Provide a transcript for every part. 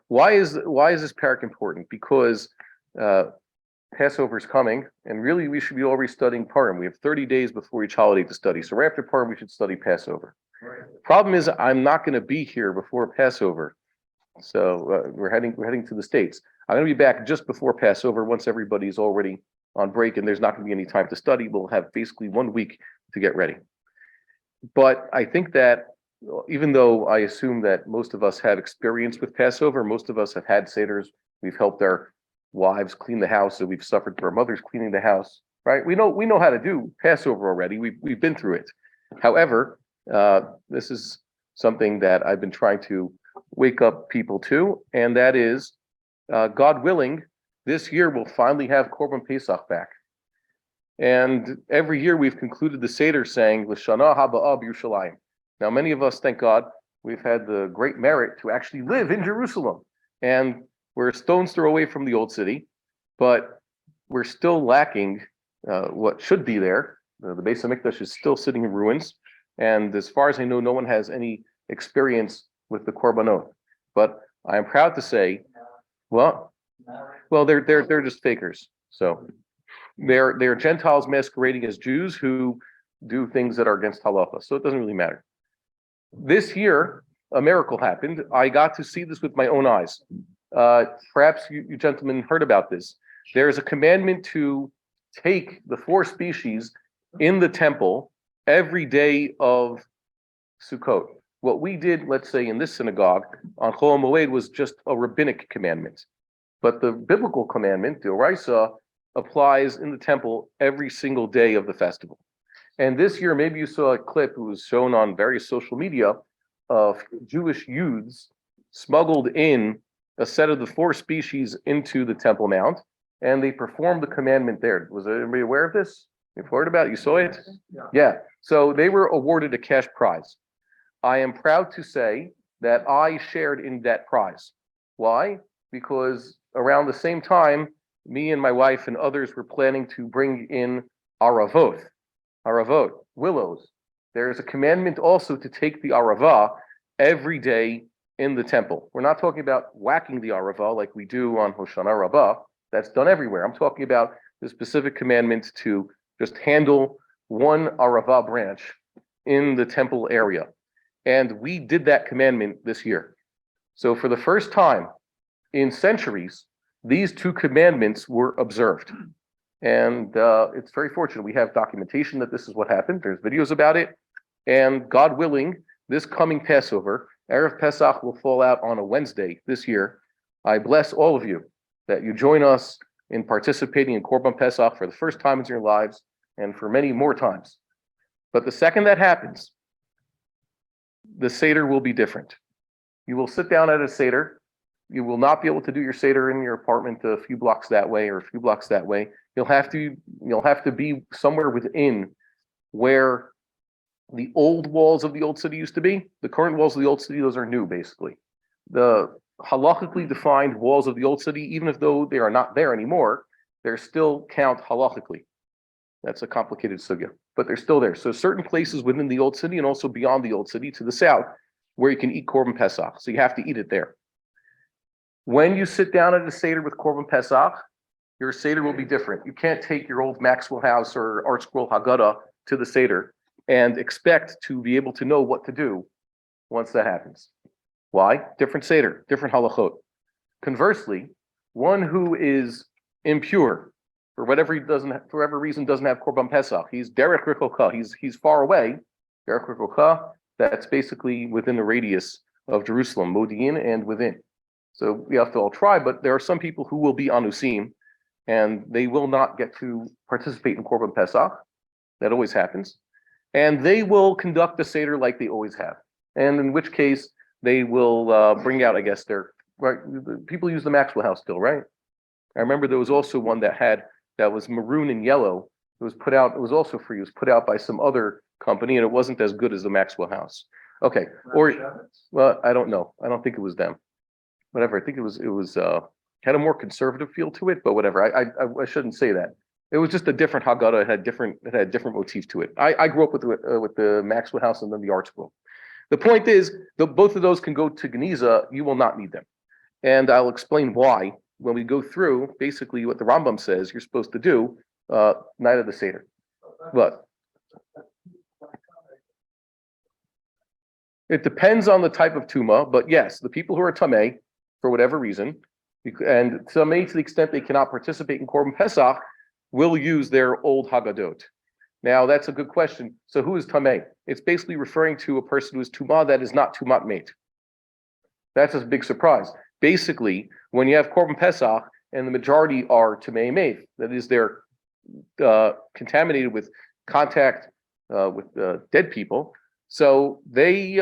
Why is this parak important? Because Passover is coming, and really we should be already studying Purim. We have 30 days before each holiday to study. So right after Purim, we should study Passover. Right. Problem is, I'm not going to be here before Passover. So we're heading to the States. I'm going to be back just before Passover once everybody's already on break and there's not going to be any time to study. We'll have basically 1 week to get ready. But I think that even though I assume that most of us have experience with Passover, most of us have had Seders, we've helped our wives clean the house, so we've suffered for our mothers cleaning the house, right? We know how to do Passover already. We've been through it. However, this is something that I've been trying to wake up people to, and that is, God willing, this year we'll finally have Korban Pesach back. And every year we've concluded the Seder saying, L'shana haba'ah b'Yerushalayim. Now, many of us, thank God, we've had the great merit to actually live in Jerusalem. And we're a stone's throw away from the old city, but we're still lacking what should be there. The Beis HaMikdash is still sitting in ruins. And as far as I know, no one has any experience with the Korbanot. But I am proud to say, well, they're just fakers. So they're Gentiles masquerading as Jews who do things that are against halacha. So it doesn't really matter. This year, a miracle happened. I got to see this with my own eyes. Perhaps you gentlemen heard about this. There is a commandment to take the 4 species in the temple every day of Sukkot. What we did, let's say in this synagogue, on Chol Moed was just a rabbinic commandment. But the biblical commandment, the Oraisa, applies in the temple every single day of the festival. And this year, maybe you saw a clip, it was shown on various social media, of Jewish youths smuggled in a set of the 4 species into the Temple Mount, and they performed the commandment there. Was anybody aware of this? You've heard about it? You saw it? Yeah. So they were awarded a cash prize. I am proud to say that I shared in that prize. Why? Because around the same time, me and my wife and others were planning to bring in aravot, willows. There is a commandment also to take the aravah every day in the temple. We're not talking about whacking the aravah like we do on Hoshana Rabbah. That's done everywhere. I'm talking about the specific commandment to just handle one aravah branch in the temple area. And we did that commandment this year. So for the first time in centuries, these 2 commandments were observed. And it's very fortunate. We have documentation that this is what happened. There's videos about it. And God willing, this coming Passover, Erev Pesach will fall out on a Wednesday this year. I bless all of you that you join us in participating in Korban Pesach for the first time in your lives and for many more times. But the second that happens, the Seder will be different. You will sit down at a Seder. You will not be able to do your Seder in your apartment a few blocks that way or a few blocks that way. You'll have to be somewhere within where the old walls of the old city used to be. The current walls of the old city, those are new, basically. The halachically defined walls of the old city, even if though they are not there anymore, they're still count halachically. That's a complicated sugya, but they're still there. So certain places within the old city and also beyond the old city to the south, where you can eat Korban Pesach. So you have to eat it there. When you sit down at a Seder with Korban Pesach, your Seder will be different. You can't take your old Maxwell House or Art Scroll Haggadah to the Seder and expect to be able to know what to do once that happens. Why? Different Seder, different halachot. Conversely, one who is impure, for whatever reason doesn't have Korban Pesach, he's derech rikoka, he's far away. Derech rikoka, that's basically within the radius of Jerusalem, Modi'in and within. So we have to all try, but there are some people who will be anusim, and they will not get to participate in Korban Pesach. That always happens. And they will conduct the Seder like they always have. And in which case, they will bring out, I guess, people use the Maxwell House still, right? I remember there was also one that was maroon and yellow. It was also free. It was put out by some other company, and it wasn't as good as the Maxwell House. Okay. Well, I don't know. I don't think it was them. Whatever. I think it was had a more conservative feel to it, but whatever. I shouldn't say that. It was just a different Haggadah. It had different motif to it. I grew up with the Maxwell House and then the Art Scroll. The point is, both of those can go to Geniza. You will not need them. And I'll explain why when we go through basically what the Rambam says you're supposed to do night of the Seder. But it depends on the type of tuma, but yes, the people who are tamei, for whatever reason, and tamei to the extent they cannot participate in Korban Pesach, will use their old Haggadot. Now, that's a good question. So who is tamei? It's basically referring to a person who is tuma that is not tumat mate. That's a big surprise. Basically, when you have Korban Pesach and the majority are tamei mate, that is, they're contaminated with contact with dead people, so they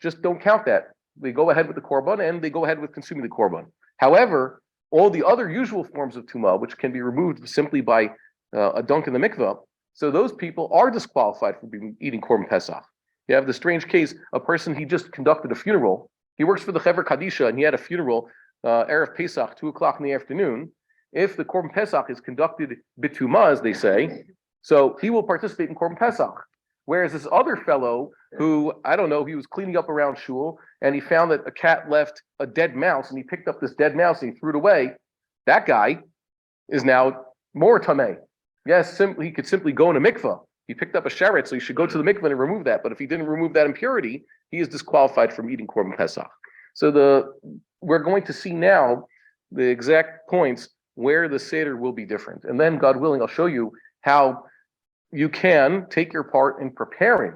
just don't count that. They go ahead with the korban and they go ahead with consuming the korban. However, all the other usual forms of tumah, which can be removed simply by a dunk in the mikveh, so those people are disqualified from eating korban pesach. You have the strange case, a person, he just conducted a funeral. He works for the Chevra Kadisha and he had a funeral Erev Pesach, 2:00 in the afternoon. If the korban pesach is conducted bitumah, as they say, so he will participate in korban pesach. Whereas this other fellow who, I don't know, he was cleaning up around shul and he found that a cat left a dead mouse and he picked up this dead mouse and he threw it away. That guy is now more tamei. Yes, he could simply go in a mikveh. He picked up a sheret, so he should go to the mikveh and remove that. But if he didn't remove that impurity, he is disqualified from eating korban pesach. So we're going to see now the exact points where the Seder will be different. And then, God willing, I'll show you how you can take your part in preparing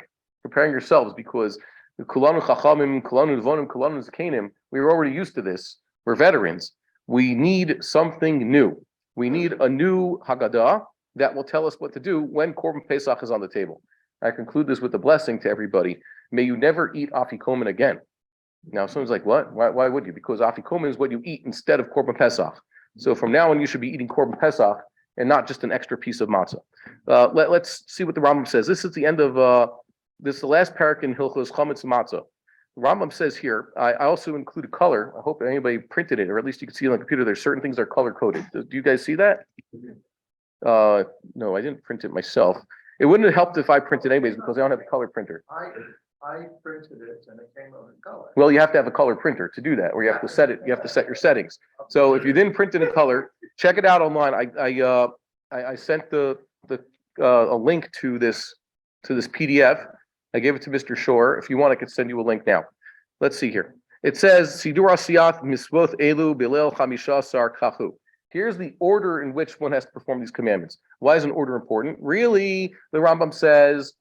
yourselves, because kulanu chachamim, kulanu nevonim, kulanu zakenim, we were already used to this. We're veterans. We need something new. We need a new Haggadah that will tell us what to do when Korban Pesach is on the table. I conclude this with a blessing to everybody. May you never eat afikomen again. Now, someone's like, what? Why would you? Because afikomen is what you eat instead of Korban Pesach. So from now on, you should be eating Korban Pesach and not just an extra piece of matzah. Let's see what the Rambam says. This is the end of this is the last parak in Hilchos Chametz Matzah. The Rambam says here, I also include a color. I hope anybody printed it, or at least you can see it on the computer. There's certain things that are color coded. Do you guys see that? No, I didn't print it myself. It wouldn't have helped if I printed anyways, because I don't have a color printer. I printed it and it came out in color. Well, you have to have a color printer to do that, or you have to set it. You have to set your settings. So if you didn't print it in color, check it out online. I sent a link to this PDF. I gave it to Mr. Shore. If you want, I could send you a link now. Let's see here. It says Sidur Asiyat Misvoth Elu Bilel Chamisha Sar Kachu. Here's the order in which one has to perform these commandments. Why is an order important? Really, the Rambam says,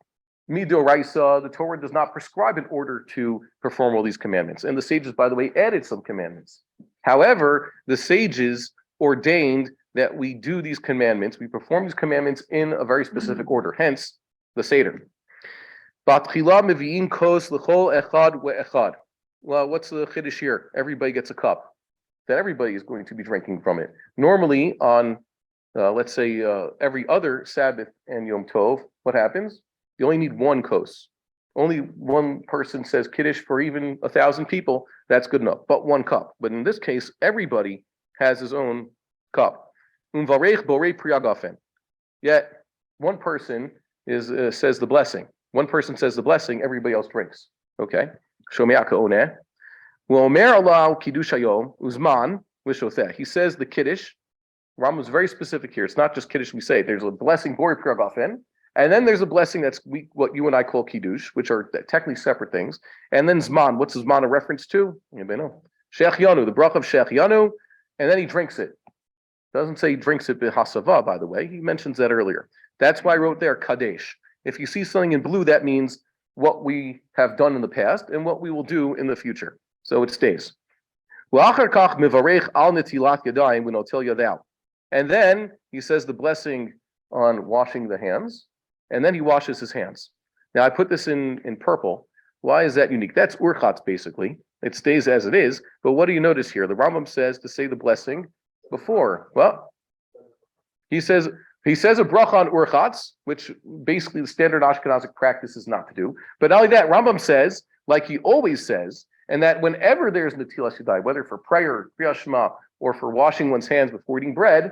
Midoraisa, the Torah does not prescribe an order to perform all these commandments. And the sages, by the way, added some commandments. However, the sages ordained that we do these commandments, we perform these commandments in a very specific order, hence the Seder. Batchila mevi'in kos l'chol echad ve'echad. Well, what's the chiddush here? Everybody gets a cup. That everybody is going to be drinking from it. Normally, on let's say every other Sabbath and Yom Tov, what happens? You only need one kos. Only one person says kiddush for even 1,000 people. That's good enough. But one cup. But in this case, everybody has his own cup. Unvarech borei priagafen. Yet one person says the blessing. One person says the blessing. Everybody else drinks. Okay. Shomeaka oneh. Well, Allah kiddush hayom uzman l'shoteh. He says the kiddush. Rambam is very specific here. It's not just kiddush we say. There's a blessing borei priagafen. And then there's a blessing that's what you and I call kiddush, which are technically separate things. And then zman. What's zman a reference to? Anybody know? Shechianu, the brach of shechianu, and then he drinks it. Doesn't say he drinks it b'hasava, by the way. He mentions that earlier. That's why I wrote there kadesh. If you see something in blue, that means what we have done in the past and what we will do in the future. So it stays. And then he says the blessing on washing the hands. And then he washes his hands. Now I put this in purple. Why is that unique? That's urchatz basically. It stays as it is. But what do you notice here? The Rambam says to say the blessing before. Well, he says a bracha on urchatz, which basically the standard Ashkenazic practice is not to do. But not only that, Rambam says, like he always says, and that whenever there's netilas yadayim, whether for prayer, kriyas shema, or for washing one's hands before eating bread,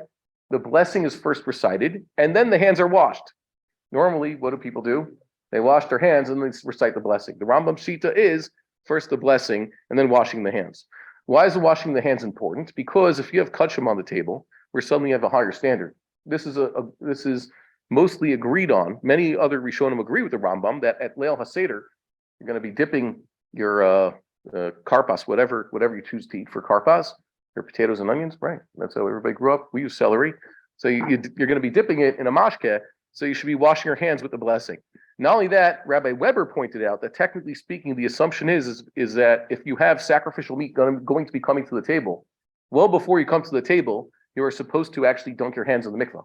the blessing is first recited, and then the hands are washed. Normally, what do people do? They wash their hands and then recite the blessing. The Rambam Shita is first the blessing and then washing the hands. Why is the washing the hands important? Because if you have kachim on the table, we're suddenly have a higher standard. This is mostly agreed on. Many other Rishonim agree with the Rambam that at Leil HaSeder, you're going to be dipping your karpas, whatever you choose to eat for karpas, your potatoes and onions, right? That's how everybody grew up. We use celery. So you're going to be dipping it in a mashke, so you should be washing your hands with the blessing. Not only that, Rabbi Weber pointed out that technically speaking, the assumption is that if you have sacrificial meat going to be coming to the table, well before you come to the table, you are supposed to actually dunk your hands in the mikvah.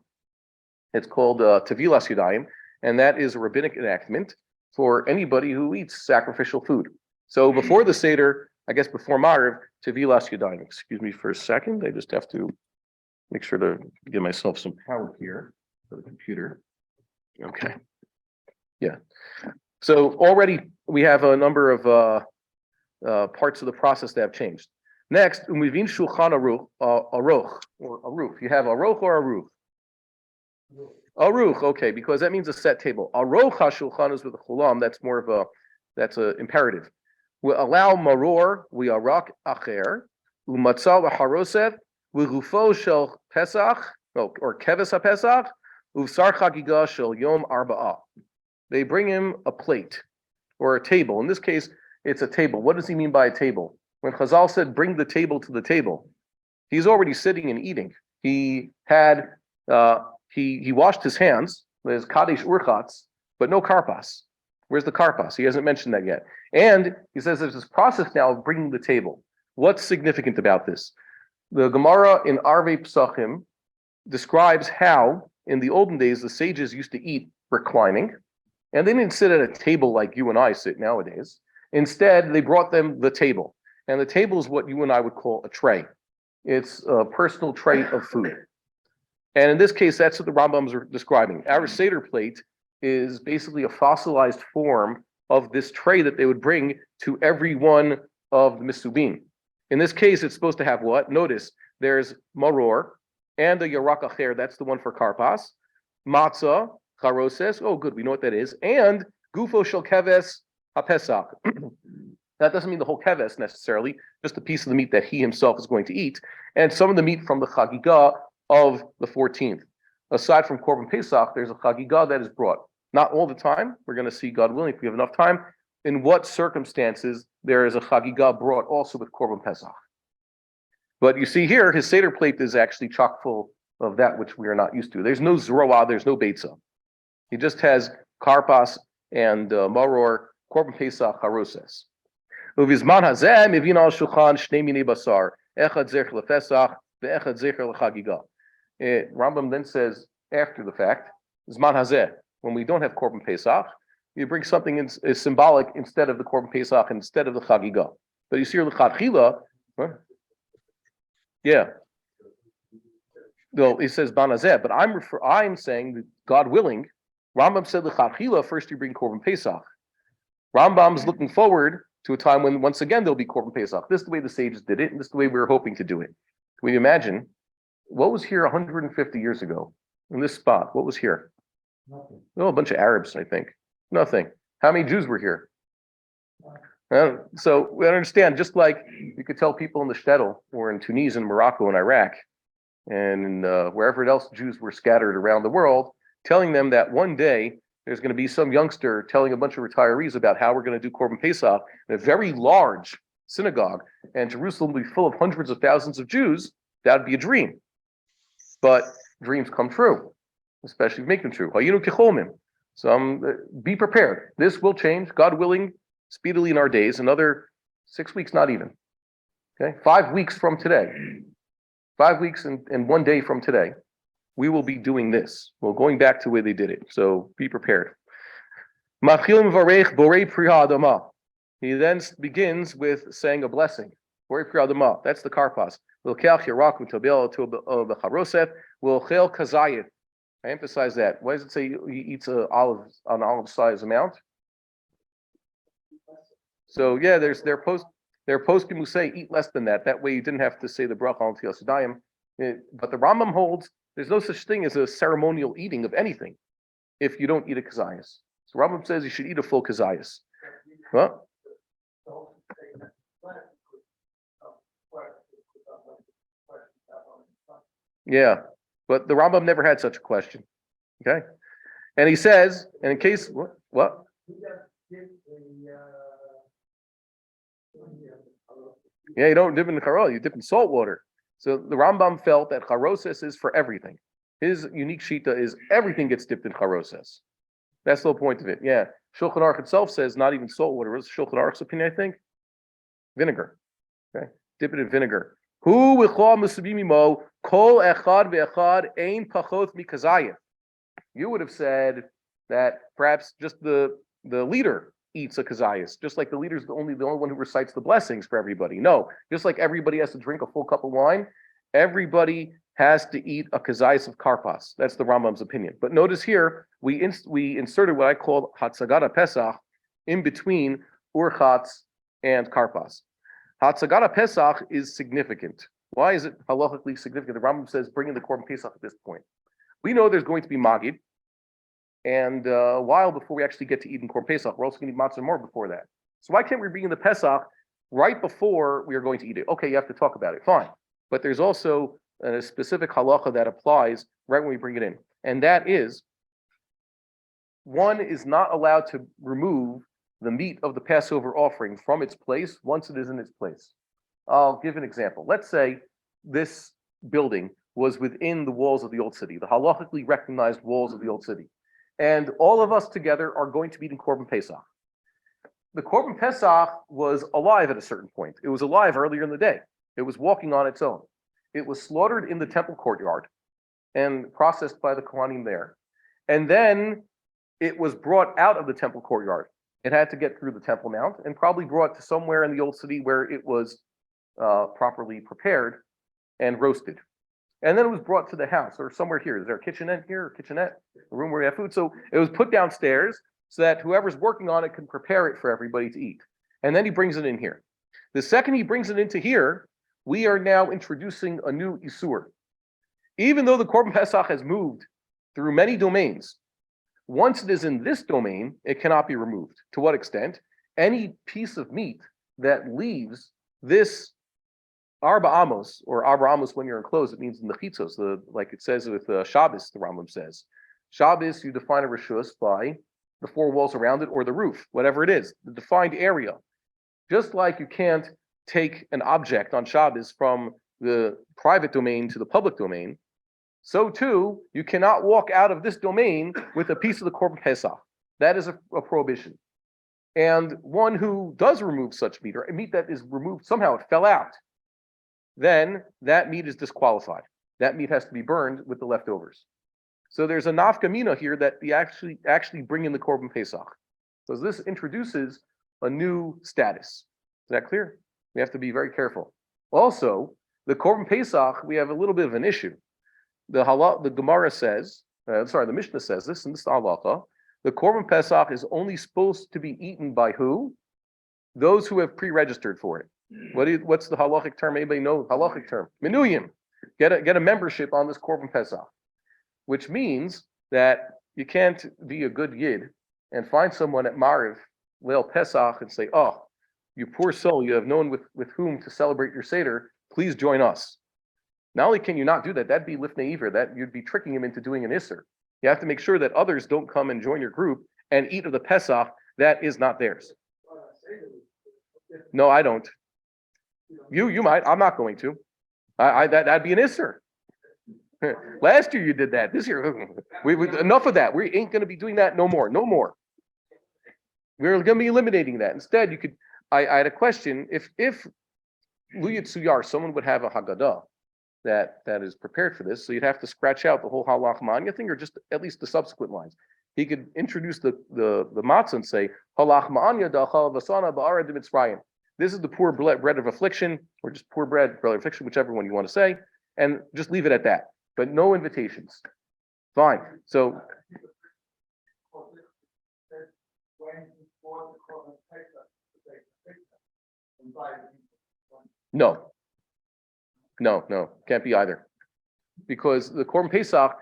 It's called Tevilas Yadayim, and that is a rabbinic enactment for anybody who eats sacrificial food. So before the Seder, I guess before Ma'ariv, Tevilas Yadayim. Excuse me for a second. I just have to make sure to give myself some power here for the computer. Okay. Yeah. So already we have a number of parts of the process that have changed. Next, umivin shulchan aruch or aruch. You have aruch or aruch? Aruch, okay, because that means a set table. Aruch shulchan is with a chulam. That's a imperative. We allow maror, we arak acher, umatzah v'harosef, v'gufo shel pesach, or keves haPesach, uvsar chagiga shel yom arba'ah. They bring him a plate or a table. In this case, it's a table. What does he mean by a table? When Chazal said, bring the table to the table, he's already sitting and eating. He had, he washed his hands, there's Kadesh Urchatz, but no karpas. Where's the karpas? He hasn't mentioned that yet. And he says there's this process now of bringing the table. What's significant about this? The Gemara in Arvei Psachim describes how, in the olden days, the sages used to eat reclining, and they didn't sit at a table like you and I sit nowadays. Instead, they brought them the table. And the table is what you and I would call a tray. It's a personal tray of food. And in this case, that's what the Rambams are describing. Our Seder plate is basically a fossilized form of this tray that they would bring to every one of the Misubim. In this case, it's supposed to have what? Notice, there's maror and a yarak acher, that's the one for karpas, matzah, charoses, oh good, we know what that is, and gufo shel keves haPesach. That doesn't mean the whole keves necessarily, just a piece of the meat that he himself is going to eat, and some of the meat from the Chagigah of the 14th. Aside from Korban Pesach, there's a Chagigah that is brought. Not all the time. We're going to see, God willing, if we have enough time, in what circumstances there is a Chagigah brought also with Korban Pesach. But you see here, his Seder plate is actually chock full of that which we are not used to. There's no zroah, there's no beitza. He just has karpas and maror, Korban Pesach, haroses. Uvizman hazeh mivin al shulchan shnei minei basar, echad zecher lePesach, ve'echad zecher lechagigah. Rambam then says, after the fact, Zman hazeh, when we don't have Korban Pesach, you bring something is symbolic instead of the Korban Pesach, instead of the Chagigah. But you see here, L'chadchila, yeah. Well, it says Ban hazeh, but I'm saying that God willing, Rambam said L'chadchila, first you bring Korban Pesach. Rambam's looking forward to a time when once again there'll be Korban Pesach. This is the way the sages did it, and this is the way we were hoping to do it. Can you imagine? What was here 150 years ago in this spot? What was here? Nothing. Oh, a bunch of Arabs, I think. Nothing. How many Jews were here? So we understand, just like you could tell people in the shtetl or in Tunisia and Morocco and Iraq and wherever else Jews were scattered around the world, telling them that one day there's going to be some youngster telling a bunch of retirees about how we're going to do Korban Pesach in a very large synagogue, and Jerusalem will be full of hundreds of thousands of Jews. That would be a dream. But dreams come true, especially if you make them true. So be prepared. This will change, God willing, speedily in our days, another 6 weeks, not even. Okay, 5 weeks from today. 5 weeks and 1 day from today, we will be doing this. Well, going back to where they did it. So be prepared. He then begins with saying a blessing. That's the karpas. I emphasize that. Why does it say he eats an olive size amount? So yeah, their poskim who say eat less than that. That way you didn't have to say the bracha on Tzilas Yadayim. But the Rambam holds there's no such thing as a ceremonial eating of anything if you don't eat a kazayas. So Rambam says you should eat a full kazayas. Huh? Yeah, but the Rambam never had such a question. Okay, and he says, and in case what? Yeah, you don't dip in the charol, you dip in salt water. So the Rambam felt that charoses is for everything. His unique shita is everything gets dipped in charoses. That's the whole point of it. Yeah, Shulchan Aruch itself says not even salt water. What's Shulchan Aruch's opinion? I think vinegar. Okay, dip it in vinegar. Hu v'chol musabimimo kol echad ve'echad ein pachot mikazayim. You would have said that perhaps just the leader eats a kazayas, just like the leader's the only one who recites the blessings for everybody. No, just like everybody has to drink a full cup of wine, everybody has to eat a kazayas of karpas. That's the Rambam's opinion. But notice here, we inserted what I call Hatzagada Pesach in between Urchatz and karpas. Hatzagada Pesach is significant. Why is it halachically significant? The Rambam says bring in the Korban Pesach at this point. We know there's going to be Magid, and a while before we actually get to eating Korban Pesach, we're also going to eat matzah more before that. So why can't we bring in the Pesach right before we are going to eat it? Okay, you have to talk about it, fine. But there's also a specific halacha that applies right when we bring it in, and that is, one is not allowed to remove the meat of the Passover offering from its place once it is in its place. I'll give an example. Let's say this building was within the walls of the old city, the halachically recognized walls of the old city. And all of us together are going to be eating Korban Pesach. The Korban Pesach was alive at a certain point. It was alive earlier in the day. It was walking on its own. It was slaughtered in the temple courtyard and processed by the Kohanim there. And then it was brought out of the temple courtyard. It had to get through the Temple Mount and probably brought to somewhere in the old city where it was properly prepared and roasted. And then it was brought to the house or somewhere here. Is there a kitchenette here, or kitchenette, a room where we have food? So it was put downstairs so that whoever's working on it can prepare it for everybody to eat. And then he brings it in here. The second he brings it into here, we are now introducing a new Isur. Even though the Korban Pesach has moved through many domains, once it is in this domain, it cannot be removed. To what extent? Any piece of meat that leaves this Arba Amos, or Arba Amos when you're enclosed, it means in the chitzos, like it says with Shabbos, the Rambam says. Shabbos, you define a rishus by the four walls around it or the roof, whatever it is, the defined area. Just like you can't take an object on Shabbos from the private domain to the public domain, so too, you cannot walk out of this domain with a piece of the Korban Pesach. That is a prohibition. And one who does remove such meat, or a meat that is removed, somehow it fell out, then that meat is disqualified. That meat has to be burned with the leftovers. So there's a nafka mina here that we actually bring in the Korban Pesach. So this introduces a new status. Is that clear? We have to be very careful. Also, the Korban Pesach, we have a little bit of an issue. The Gemara says, the Mishnah says this in this halacha, the Korban Pesach is only supposed to be eaten by who? Those who have pre-registered for it. What's the halachic term? Anybody know halachic term? Minuyim. Get a membership on this Korban Pesach, which means that you can't be a good yid and find someone at Mariv, Leil Pesach, and say, "Oh, you poor soul, you have no one with whom to celebrate your Seder. Please join us." Not only can you not do that, that'd be lifnei iver, that you'd be tricking him into doing an isser. You have to make sure that others don't come and join your group and eat of the Pesach that is not theirs. No, I don't. You might. I'm not going to. That'd be an isser. Last year you did that. This year, we enough of that. We ain't going to be doing that no more. No more. We're going to be eliminating that. Instead, you could. I had a question. If Luyat Suyar, someone would have a Haggadah that is prepared for this, so you'd have to scratch out the whole Halach Manya thing, or just at least the subsequent lines. He could introduce the matzah and say Halach Manya da'chal v'sana ba'ara d'mitzrayim. This is the poor bread of affliction, or just poor bread of affliction, whichever one you want to say, and just leave it at that. But no invitations. Fine. So no, can't be either, because the Korban Pesach,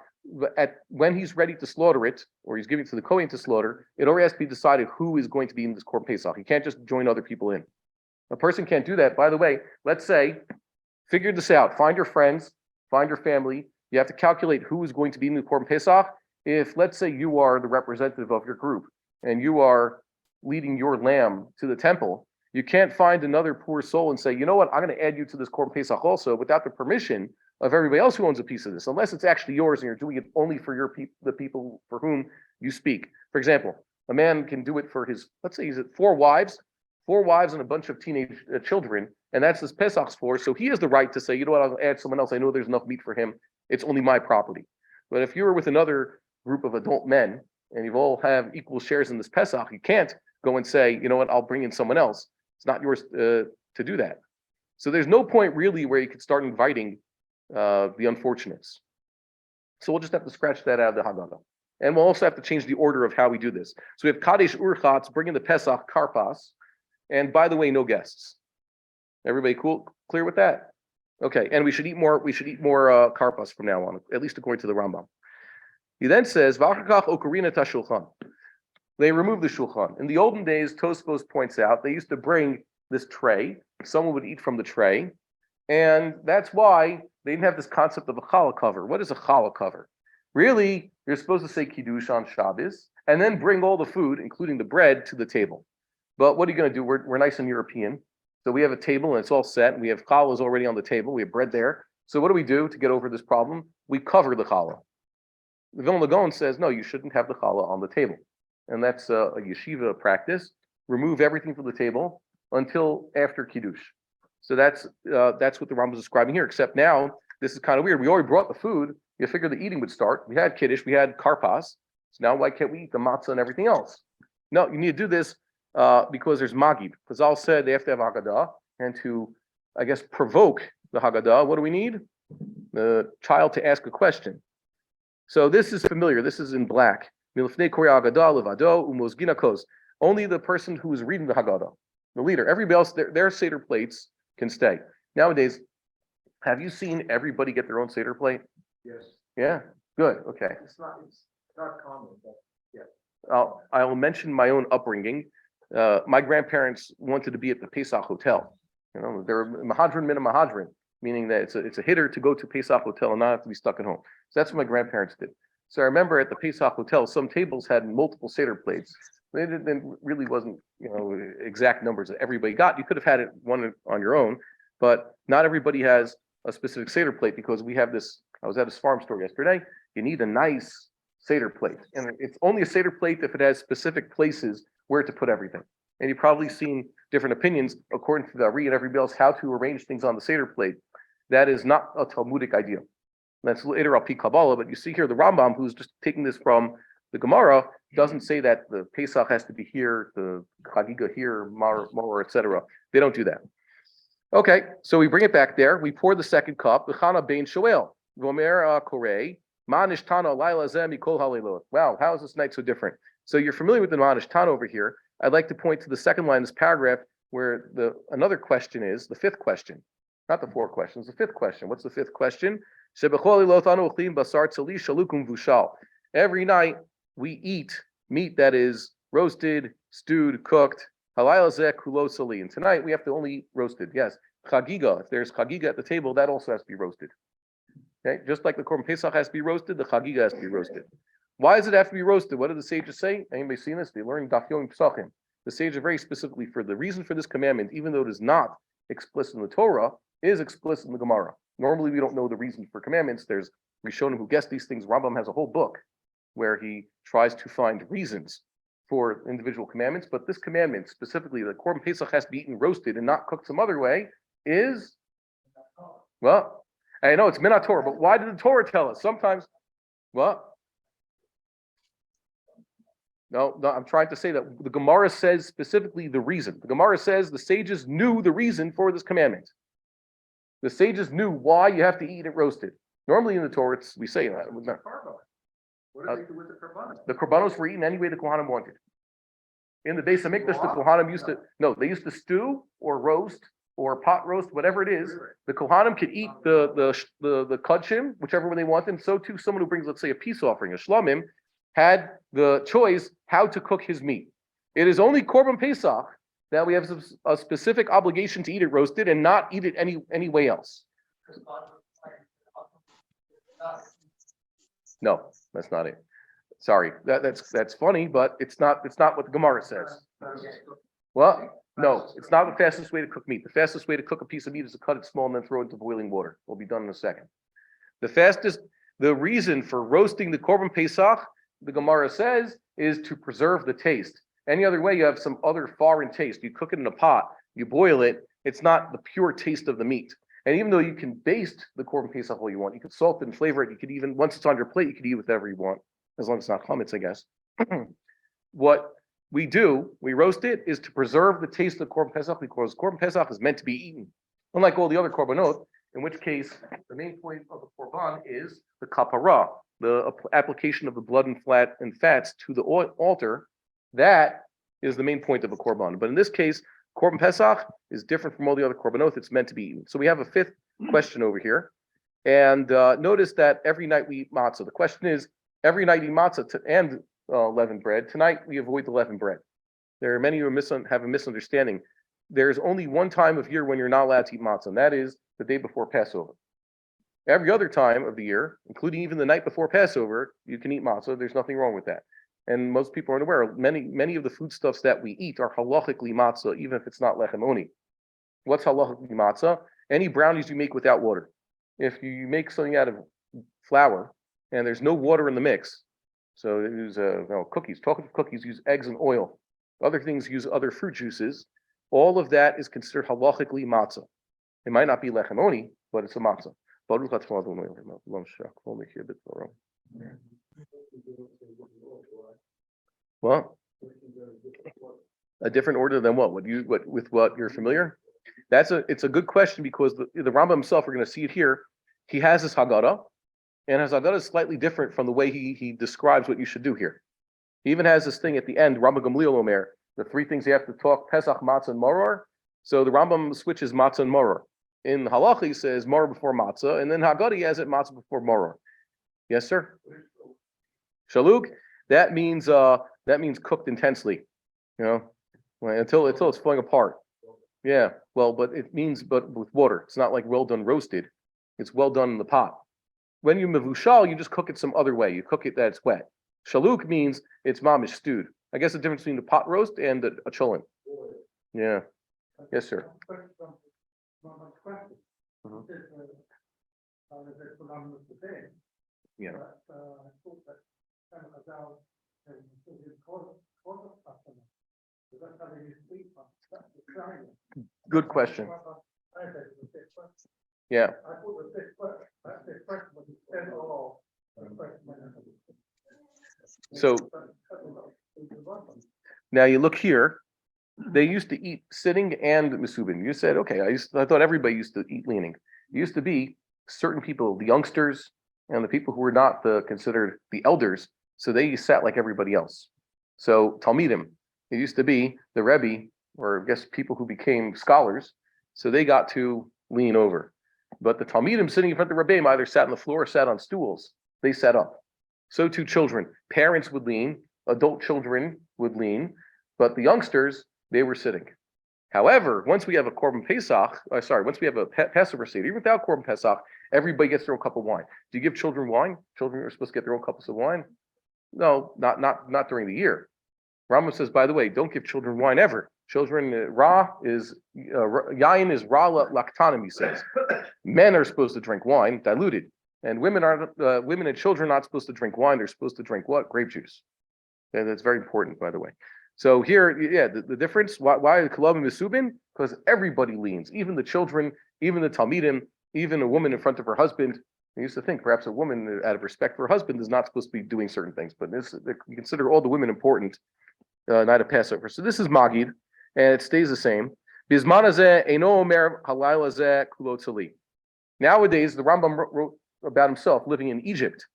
when he's ready to slaughter it, or he's giving it to the Kohen to slaughter, it already has to be decided who is going to be in this Korban Pesach. He can't just join other people in. A person can't do that. By the way, let's say, figure this out. Find your friends, find your family, You have to calculate who is going to be in the Korban Pesach. If, let's say, you are the representative of your group and you are leading your lamb to the temple, you can't find another poor soul and say, you know what, I'm going to add you to this Korban Pesach also without the permission of everybody else who owns a piece of this, unless it's actually yours and you're doing it only for the people for whom you speak. For example, a man can do it for his, let's say he's at four wives and a bunch of teenage children, and that's his Pesach's for, so he has the right to say, you know what, I'll add someone else, I know there's enough meat for him, it's only my property. But if you're with another group of adult men, and you all have equal shares in this Pesach, you can't go and say, you know what, I'll bring in someone else. It's not yours to do that. So there's no point really where you could start inviting the unfortunates. So we'll just have to scratch that out of the Haggadah. And we'll also have to change the order of how we do this. So we have Kadesh Urchatz, bring in the Pesach, karpas, and by the way, no guests. Everybody clear with that? Okay, and we should eat more karpas from now on, at least according to the Rambam. He then says, V'achakach okarina tashulchan. They removed the shulchan. In the olden days, Tosfos points out, they used to bring this tray. Someone would eat from the tray. And that's why they didn't have this concept of a challah cover. What is a challah cover? Really, you're supposed to say Kiddush on Shabbos, and then bring all the food, including the bread, to the table. But what are you going to do? We're nice and European. So we have a table, and it's all set. And we have challahs already on the table. We have bread there. So what do we do to get over this problem? We cover the challah. The Vilna Gaon says, no, you shouldn't have the challah on the table. And that's a yeshiva practice. Remove everything from the table until after Kiddush. So that's what the Rambam is describing here, except now, this is kind of weird. We already brought the food. You figure the eating would start. We had Kiddush, we had karpas. So now why can't we eat the matzah and everything else? No, you need to do this because there's magid. Chazal said they have to have Haggadah, and to, I guess, provoke the Haggadah, what do we need? The child to ask a question. So this is familiar. This is in black. Only the person who is reading the Haggadah, the leader. Everybody else, their Seder plates can stay. Nowadays, have you seen everybody get their own Seder plate? Yes. Yeah? Good. Okay. It's not common, but yeah. I'll mention my own upbringing. My grandparents wanted to be at the Pesach Hotel. You know, they're Mahadran min a Mahadran, meaning that it's a hitter to go to Pesach Hotel and not have to be stuck at home. So that's what my grandparents did. So I remember at the Pesach Hotel, some tables had multiple Seder plates. They really wasn't, exact numbers that everybody got. You could have had it one on your own, but not everybody has a specific Seder plate because we have this. I was at a farm store yesterday. You need a nice Seder plate, and it's only a Seder plate if it has specific places where to put everything. And you've probably seen different opinions according to the Ari and everybody else how to arrange things on the Seder plate. That is not a Talmudic idea. That's later al pi Kabbalah, but you see here the Rambam, who's just taking this from the Gemara, doesn't say that the Pesach has to be here, the Chagiga here, Mar, etc. They don't do that. Okay, so we bring it back there. We pour the second cup. Wow, how is this night so different? So you're familiar with the Manishtana over here. I'd like to point to the second line of this paragraph where another question is, the fifth question. Not the four questions, the fifth question. What's the fifth question? Every night we eat meat that is roasted, stewed, cooked. And tonight we have to only eat roasted. Yes, chagiga. If there's chagiga at the table, that also has to be roasted. Okay, just like the Korban Pesach has to be roasted, the chagiga has to be roasted. Why does it have to be roasted? What do the sages say? Anybody seen this? They learn Daf Yomi Pesachim. The sages are very specifically for the reason for this commandment, even though it is not explicit in the Torah, is explicit in the Gemara. Normally, we don't know the reason for commandments. There's Rishonim who guess these things. Rambam has a whole book where he tries to find reasons for individual commandments. But this commandment, specifically, the Korban Pesach has to be eaten roasted and not cooked some other way, is, well, I know it's Minat Torah, but why did the Torah tell us? Sometimes, what? No, I'm trying to say that the Gemara says specifically the reason. The Gemara says the sages knew the reason for this commandment. The sages knew why you have to eat it roasted. Normally in the Torah, we say that. What do they do with the korbanos? The korbanos were eaten any way the Kohanim wanted. In the Beis Hamikdash, the Kohanim they used to stew or roast or pot roast, whatever it is. The Kohanim could eat the kudshim, whichever one they wanted. And so too, someone who brings, let's say, a peace offering, a shlamim, had the choice how to cook his meat. It is only Korban Pesach that we have a specific obligation to eat it roasted and not eat it any way else. No, that's not it. Sorry, that's funny, but it's not what the Gemara says. Well, no, it's not the fastest way to cook meat. The fastest way to cook a piece of meat is to cut it small and then throw it into boiling water. We'll be done in a second. The reason for roasting the Korban Pesach, the Gemara says, is to preserve the taste. Any other way, you have some other foreign taste. You cook it in a pot, you boil it, it's not the pure taste of the meat. And even though you can baste the Korban Pesach all you want, you could salt it and flavor it. You could even, once it's on your plate, you could eat whatever you want, as long as it's not chametz, I guess. What we do, we roast it, is to preserve the taste of Korban Pesach, because Korban Pesach is meant to be eaten. Unlike all the other korbanot, in which case the main point of the korban is the kapara, the application of the blood and fats to the altar. That is the main point of a korban. But in this case, Korban Pesach is different from all the other korbanot. It's meant to be eaten. So we have a fifth question over here. And notice that every night we eat matzah. The question is, every night we eat matzah and leavened bread. Tonight we avoid the leavened bread. There are many who have a misunderstanding. There's only one time of year when you're not allowed to eat matzah, and that is the day before Passover. Every other time of the year, including even the night before Passover, you can eat matzah. There's nothing wrong with that. And most people aren't aware. Many of the foodstuffs that we eat are halachically matzah, even if it's not lechem oni. What's halachically matzah? Any brownies you make without water. If you make something out of flour and there's no water in the mix, so use cookies. Talkative cookies use eggs and oil. Other things use other fruit juices. All of that is considered halachically matzah. It might not be lechem oni, but it's a matzah. Well, a different order than what? With what you're familiar? It's a good question, because the Rambam himself, we're going to see it here. He has his Haggadah, and his Haggadah is slightly different from the way he describes what you should do here. He even has this thing at the end, Rambam Gamliel Omer, the three things you have to talk, Pesach, Matzah, and Maror. So the Rambam switches Matzah and Maror. In Halacha, he says Maror before Matzah, and then Haggadah, he has it Matzah before Maror. Yes, sir? Shaluk, that means cooked intensely, until it's falling apart. Yeah, well, but with water. It's not like well done roasted. It's well done in the pot. When you mevushal, you just cook it some other way. You cook it that it's wet. Shaluk means it's mamish stewed. I guess the difference between the pot roast and a cholent. Yeah. Yes, sir. Yeah. Good question. Yeah. So now you look here. They used to eat sitting and mesubin. You said, okay, I thought everybody used to eat leaning. It used to be certain people, the youngsters and the people who were not considered the elders, so they sat like everybody else. So Talmidim, it used to be the Rebbe, or I guess people who became scholars, so they got to lean over. But the Talmidim sitting in front of the Rebbeim either sat on the floor or sat on stools. They sat up. So too children. Parents would lean, adult children would lean, but the youngsters, they were sitting. However, once we have a Korban Pesach, once we have a Passover Seder, even without Korban Pesach, everybody gets their own cup of wine. Do you give children wine? Children are supposed to get their own cups of wine? No, not during the year. Rambam says, by the way, don't give children wine ever. Children, yayin is ra laktanim, he says. Men are supposed to drink wine, diluted. And women and children are not supposed to drink wine. They're supposed to drink what? Grape juice. And that's very important, by the way. So here, yeah, the difference, why the Kalavim Mesubin? Because everybody leans, even the children, even the Talmidim, even a woman in front of her husband. I used to think perhaps a woman, out of respect for her husband, is not supposed to be doing certain things, but you consider all the women important night of Passover. So this is Magid, and it stays the same. Nowadays, the Rambam wrote about himself living in Egypt.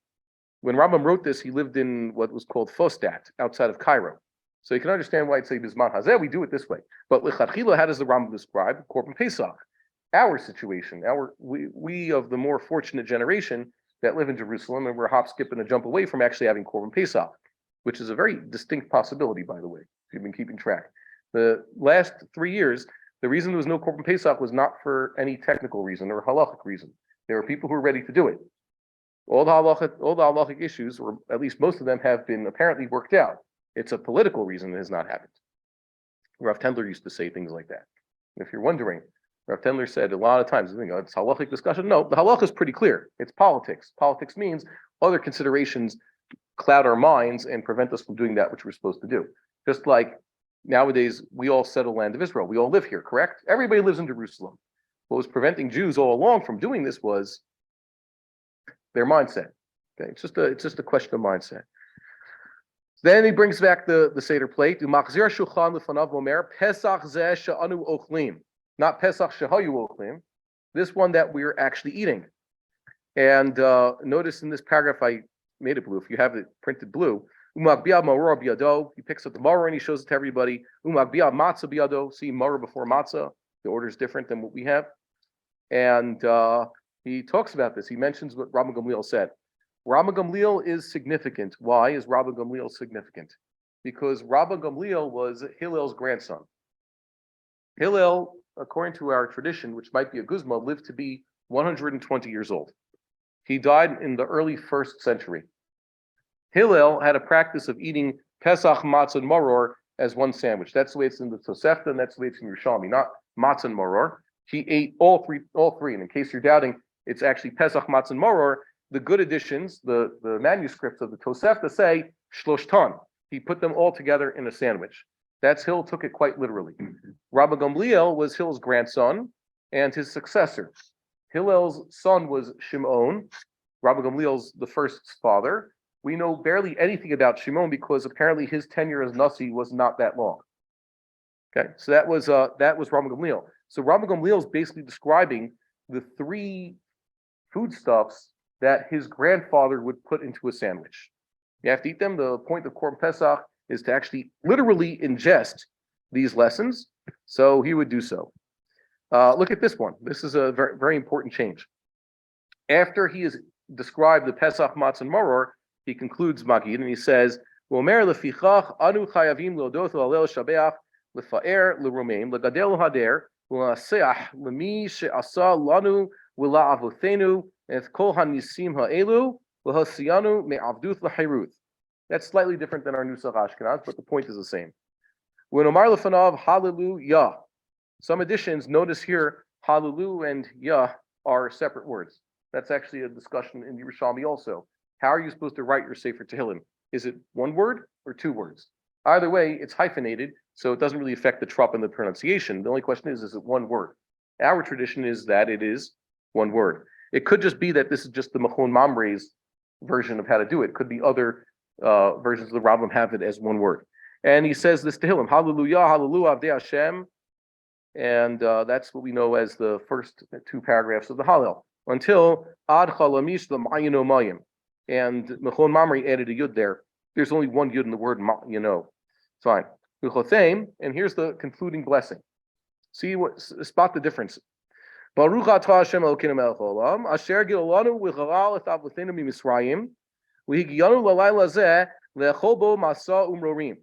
When Rambam wrote this, he lived in what was called Fostat, outside of Cairo. So you can understand why it's say Bisman Hazeh, we do it this way. But Lechatchila, how does the Rambam describe Korban Pesach? Our situation, we of the more fortunate generation that live in Jerusalem, and we're a hop, skip, and a jump away from actually having Korban Pesach, which is a very distinct possibility, by the way, if you've been keeping track. The last 3 years, the reason there was no Korban Pesach was not for any technical reason or halachic reason. There were people who were ready to do it. All the halachic issues, or at least most of them, have been apparently worked out. It's a political reason it has not happened. Rav Tendler used to say things like that. If you're wondering, Rav Tendler said a lot of times, it's halachic discussion. No, the halacha is pretty clear. It's politics. Politics means other considerations cloud our minds and prevent us from doing that which we're supposed to do. Just like nowadays, we all settle land of Israel. We all live here, correct? Everybody lives in Jerusalem. What was preventing Jews all along from doing this was their mindset. Okay, it's just a question of mindset. Then he brings back the Seder plate. Not Pesach shehayu ochlim. This one that we're actually eating. And notice in this paragraph, I made it blue. If you have it printed blue, he picks up the maror and he shows it to everybody. See maror before matzah. The order is different than what we have. And he talks about this. He mentions what Rabbi Gamliel said. Rabbi Gamliel is significant. Why is Rabbi Gamliel significant? Because Rabbi Gamliel was Hillel's grandson. Hillel, according to our tradition, which might be a guzma, lived to be 120 years old. He died in the early 1st century. Hillel had a practice of eating Pesach, matzah, and maror as one sandwich. That's the way it's in the Tosefta, and that's the way it's in Yerushalmi, not matzah and maror. He ate all three. And in case you're doubting, it's actually Pesach, matzah, and maror. The good editions, the manuscripts of the Tosefta say shloshtan. He put them all together in a sandwich. That's Hillel took it quite literally. Rabbi Gamliel was Hillel's grandson and his successor. Hillel's son was Shimon. Rabbi Gamliel's the first father. We know barely anything about Shimon because apparently his tenure as Nasi was not that long. Okay, so that was Rabbi Gamliel. So Rabbi Gamliel is basically describing the 3 foodstuffs that his grandfather would put into a sandwich. You have to eat them. The point of Korban Pesach is to actually literally ingest these lessons. So he would do so. Look at this one. This is a very, very important change. After he has described the Pesach, Matzah, and Maror, he concludes Magid and he says, "V'omer lefichach anu chayavim leodot Hallel shabeach lefaer leromeim legadel hader v'laseach lemi she'asa lanu v'la'avothenu et kol hanisim ha'elu v'hasiyanu me'avduth l'hayruth." That's slightly different than our Nusach Ashkenaz, but the point is the same. When Omar lefanav hallelujah. Some additions, notice here, hallelu and yah are separate words. That's actually a discussion in Yerushalmi also. How are you supposed to write your Sefer Tehillim? Is it one word or 2 words? Either way, it's hyphenated, so it doesn't really affect the trup and the pronunciation. The only question is it one word? Our tradition is that it is one word. It could just be that this is just the Machon Mamre's version of how to do it. It could be other versions of the Rambam have it as one word. And he says this Tehillim, hallelujah, hallelujah, Avdei Hashem. And that's what we know as the first 2 paragraphs of the Hallel. Until Ad Chalamish L'Mayino Mayim. And Mechon Mamre added a yud there. There's only one yud in the word Ma'yino. Fine. And here's the concluding blessing. Spot the difference. Baruch atah Hashem Elokeinu melech haolam, asher gilanu v'charal et avotenu miMisrayim, v'higiyanu lalayla zeh le'echol bo masa umrorim.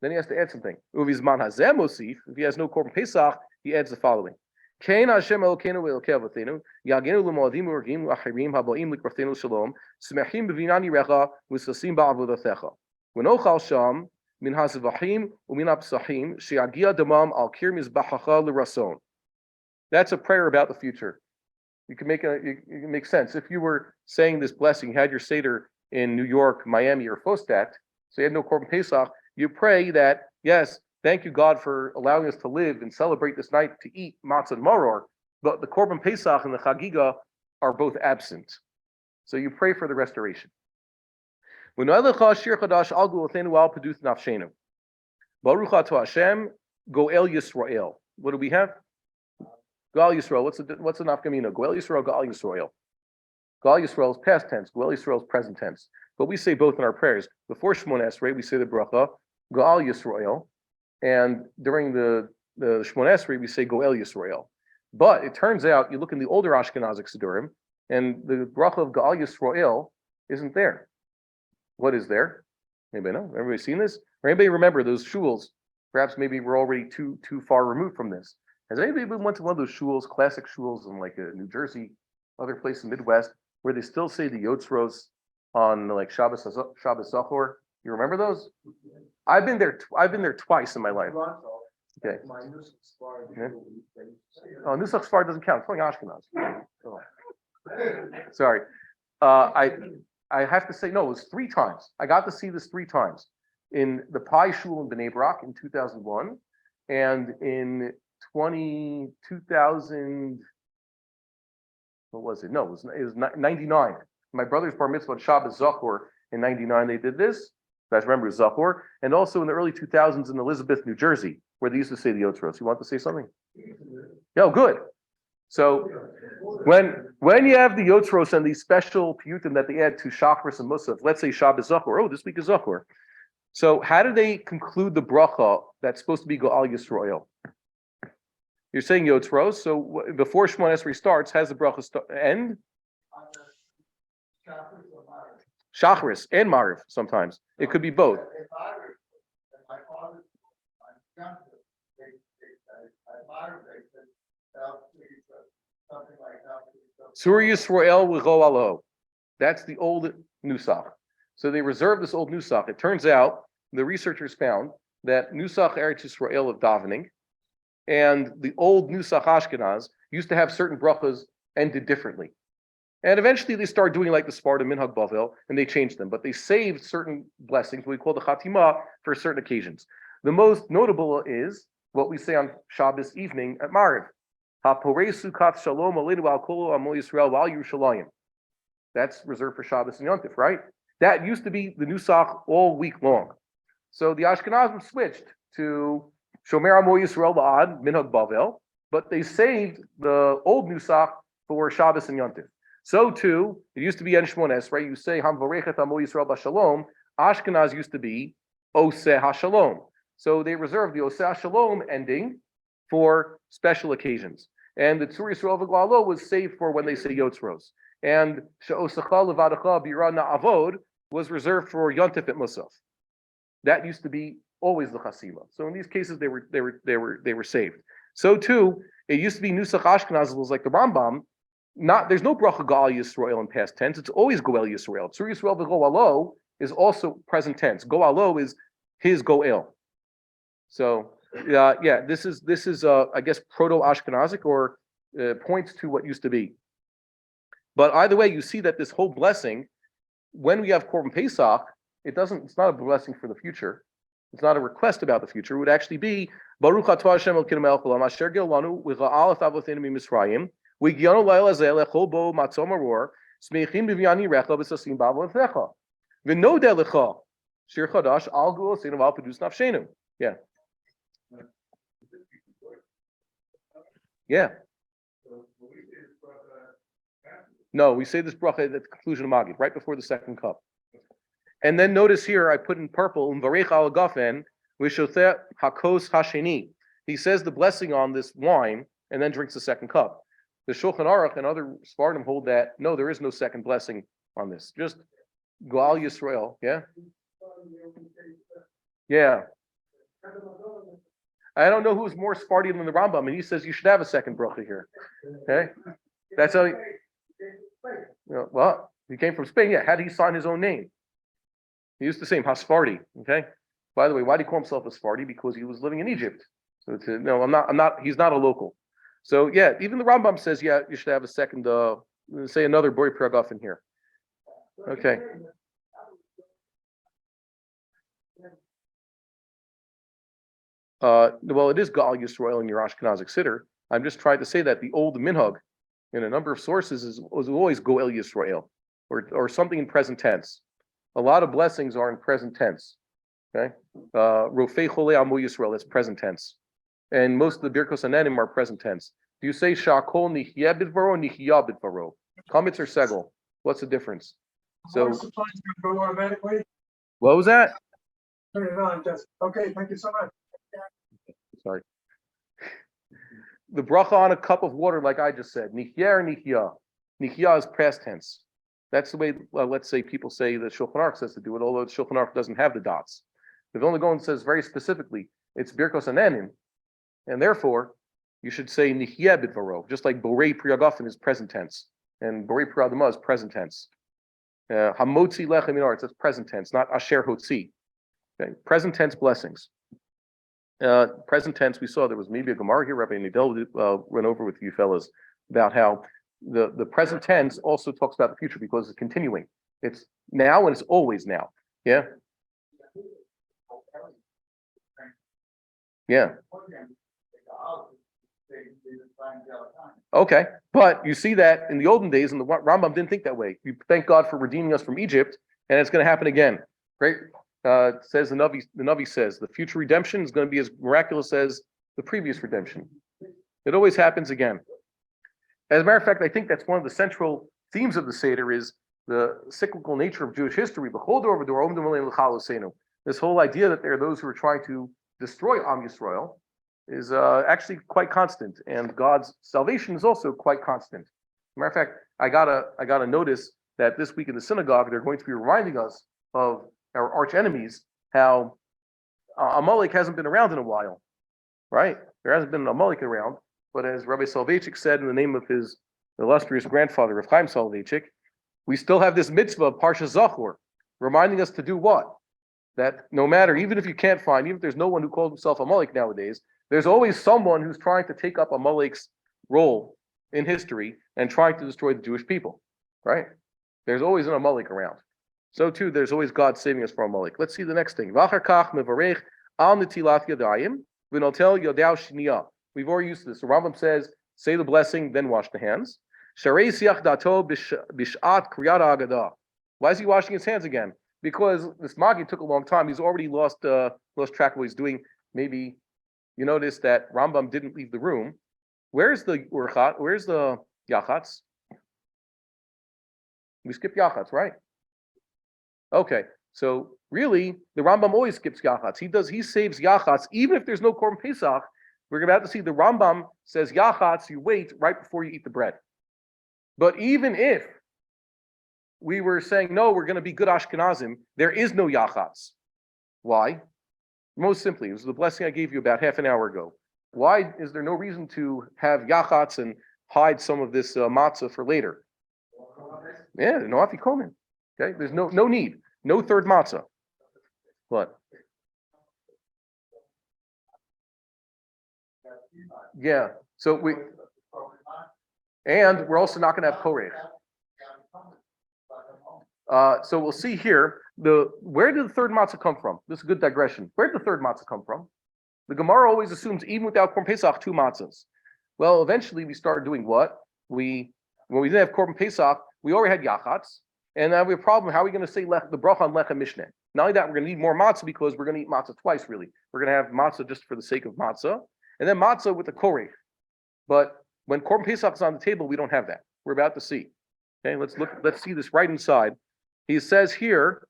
Then he has to add something. Uvizman hazeh mosif. If he has no Korban Pesach, he adds the following. Kein Hashem Elokeinu ve'elokei avotenu, yagenu l'moadim u'regim u'achirim haboim l'krafteinu shalom, smechim b'vinyan yirecha v'sasim ba'avodatecha. V'nochal sham min hazevachim u'min ha'psachim she'yagia damam al kir mizbachacha l'rason. That's a prayer about the future. You can make sense. If you were saying this blessing, you had your Seder in New York, Miami, or Fostat, so you had no Korban Pesach, you pray that, yes, thank you, God, for allowing us to live and celebrate this night to eat matzah and maror, but the Korban Pesach and the Chagiga are both absent. So you pray for the restoration. Baruch atah Hashem, Goel Yisrael. What do we have? Goel Yisrael. What's the nafkamina? Goel Yisrael, Goel Yisrael. Goel Yisrael is past tense. Goel Yisrael is present tense. But we say both in our prayers. Before Shemona Esrei, we say the bracha Goel Yisrael, and during the Shemona Esrei, we say Goel Yisrael. But it turns out, you look in the older Ashkenazic Sidurim, and the bracha of Goel Yisrael isn't there. What is there? Anybody know? Everybody seen this? Or anybody remember those shuls? Perhaps maybe we're already too far removed from this. Has anybody went to one of those shuls, classic shuls in like New Jersey, other place in the Midwest, where they still say the Yotzros on like Shabbos Zachor. You remember those? I've been there twice in my life. Okay. Yeah. Oh, Nusach Sfar doesn't count. It's only Ashkenaz. Oh. Sorry. I have to say, no, it was 3 times. I got to see this 3 times. In the Pai Shul in Bnei Brak in 2001, and in 2000, what was it? No, it was 99. My brother's bar mitzvah on Shabbos Zachor in 99, they did this. You guys remember Zachor? And also in the early 2000s in Elizabeth, New Jersey, where they used to say the Yotzros. You want to say something? No, good. So when you have the Yotzros and these special piyutim that they add to Shachris and Musaf, let's say Shabbos Zachor, oh, this week is Zachor. So how do they conclude the bracha that's supposed to be Go'al Yisrael? You're saying Yotzros, so before Shemon Esrei starts, has the bracha end? Shachris and Mariv sometimes. It could be both. Sur Yisrael V'Go Alo. That's the old Nusach. So they reserved this old Nusach. It turns out the researchers found that Nusach Eretz Yisrael of davening and the old Nusach Ashkenaz used to have certain brachas ended differently. And eventually they started doing like the Sparta Minhag Bavel, and they changed them. But they saved certain blessings, we call the Chatima, for certain occasions. The most notable is what we say on Shabbos evening at Mariv. HaPoresu Kat Shalom Aleinu Al Kolo Amo Yisrael Val Yerushalayim. That's reserved for Shabbos and Yontif, right? That used to be the Nusach all week long. So the Ashkenazim switched to Shomer Amo Yisrael La'ad, Minhag Bavel, but they saved the old Nusach for Shabbos and Yontif. So too, it used to be En Shmones, right? You say Ham Varechet Amo Yisrael B'Shalom. Ashkenaz used to be Oseh HaShalom. So they reserved the Oseh HaShalom ending for special occasions. And the Tzur Yisrael V'Go Alo was saved for when they say Yotzros. And She'osecha Levadecha Bira Na'avod was reserved for Yontif at Musaf. That used to be always the Chasima. So in these cases, they were saved. So too, it used to be Nusach Ashkenaz was like the Rambam. There's no bracha Go'al Yisrael in past tense. It's always Go'el Yisrael. Tzur Yisrael V'Go Alo is also present tense. Go Alo is his Go'el. So this is I guess proto Ashkenazic or points to what used to be. But either way, you see that this whole blessing, when we have Korban Pesach, it's not a blessing for the future. It's not a request about the future. It would actually be Baruch Atah Hashem Elokeinu melech haolam asher gel lanu v'ga'al et avoteinu miMisrayim v'higiyanu laila hazeh lechol bo matzah maror smeichim b'v'yani recha v'sasim b'avo v'necha v'nodeh lecha shir chadash al guloseinu v'al pedus nafshenu. Yeah. No, we say this bracha at the conclusion of Magid, right before the second cup. And then notice here, I put in purple, Varech al gafen, v'shoteh hakos hasheni. He says the blessing on this wine, and then drinks the second cup. The Shulchan Aruch and other Sfardim hold that, no, there is no second blessing on this. Just Go'al Yisrael, yeah? Yeah. I don't know who's more Sfardi than the Rambam, and he says you should have a second bracha here. Okay? That's how well, he came from Spain, yeah. How did he sign his own name? He used to say Hasfardi, okay? By the way, why did he call himself a Sfardi? Because he was living in Egypt. So he's not a local. So yeah, even the Rambam says, yeah, you should have a second, say another Bori Piragaf in here. Okay. Well, it is Go'al Yisrael in your Ashkenazic Siddur. I'm just trying to say that the old minhag in a number of sources was always Go'el Yisrael or something in present tense. A lot of blessings are in present tense. Okay, Rofei Chole Amo Yisrael, that's present tense, and most of the Birkos Hanenim are present tense. Do you say Shakol Nichya Bidvaro, Nichya Bidvaro? Kamitz or Segel? What's the difference? So, what was that? Turn it on, just okay. Thank you so much. Sorry. The bracha on a cup of water, like I just said, Nichya or Nichya? Nichya is past tense. That's the way, let's say people say the Shulchan Aruch says to do it, although the Shulchan Aruch doesn't have the dots. The Vilna Gaon says very specifically, it's Birkos Hanenim, and therefore, you should say Nichya Bidvaro, just like Borei Priyagafen is present tense. and Borei Pri Adama is present tense. Hamotzi lechem min haaretz, that's present tense, not asher hotzi. Okay, present tense blessings. Present tense, we saw there was maybe a Gemara here, Rabbi Nidel went over with you fellas about how the present tense also talks about the future because it's continuing. It's now and it's always now. Yeah. Yeah. Okay, but you see that in the olden days, and the Rambam didn't think that way. You thank God for redeeming us from Egypt, and it's going to happen again. Right? It says the Navi says the future redemption is going to be as miraculous as the previous redemption. It always happens again. As a matter of fact, I think that's one of the central themes of the Seder is the cyclical nature of Jewish history. This whole idea that there are those who are trying to destroy Am Yisrael is actually quite constant, and God's salvation is also quite constant. As a matter of fact, I got a notice that this week in the synagogue they're going to be reminding us of our arch enemies, how Amalek hasn't been around in a while, right? There hasn't been an Amalek around, but as Rabbi Soloveitchik said in the name of his illustrious grandfather, Rav Chaim Soloveitchik, we still have this mitzvah of Parsha Zachor, reminding us to do what? That no matter, even if you can't find, even if there's no one who calls himself Amalek nowadays, there's always someone who's trying to take up Amalek's role in history and trying to destroy the Jewish people, right? There's always an Amalek around. So too, there's always God saving us from Amalek. Let's see the next thing. We've already used this. The Rambam says, say the blessing, then wash the hands. Why is he washing his hands again? Because this Magi took a long time. He's already lost track of what he's doing. Maybe you notice that Rambam didn't leave the room. Where's the Urchat? Where's the Yachats? We skip Yachats, right? Okay, so really, the Rambam always skips Yachats. He saves Yachats, even if there's no Korban Pesach. We're about to see the Rambam says Yachats, you wait right before you eat the bread. But even if we were saying, no, we're going to be good Ashkenazim, there is no Yachats. Why? Most simply, it was the blessing I gave you about half an hour ago. Why is there no reason to have Yachats and hide some of this matzah for later? Yeah, no afikomen. Okay, there's no need. No third matzah. What? Yeah. So we're also not going to have korech. So we'll see here. Where did the third matzah come from? This is a good digression. Where did the third matzah come from? The Gemara always assumes even without Korban Pesach, 2 matzahs. Well, eventually we started doing what? When we didn't have Korban Pesach, we already had Yachats. And now we have a problem. How are we going to say the bracha on lechem mishneh? Not only that, we're going to need more matzah because we're going to eat matzah twice, really. We're going to have matzah just for the sake of matzah, and then matzah with the korech. But when Korban Pesach is on the table, we don't have that. We're about to see. Okay, let's see this right inside. He says here,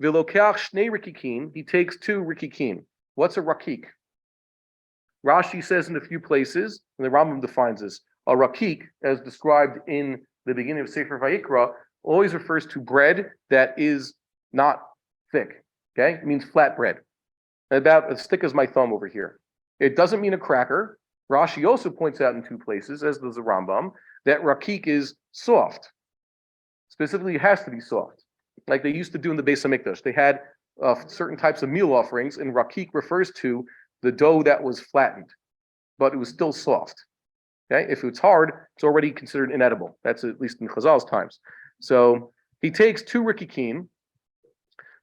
V'lokeach shnei rikikin, he takes 2 rikikin. What's a rakik? Rashi says in a few places, and the Rambam defines this, a rakik, as described in the beginning of Sefer Vayikra, always refers to bread that is not thick. Okay, it means flat bread, about as thick as my thumb over here. It doesn't mean a cracker. Rashi also points out in 2 places, as does the Rambam, that rakik is soft. Specifically, it has to be soft, like they used to do in the Beis Hamikdash. They had certain types of meal offerings, and rakik refers to the dough that was flattened, but it was still soft. Okay, if it's hard, it's already considered inedible. That's at least in Chazal's times. So he takes 2 rikikin.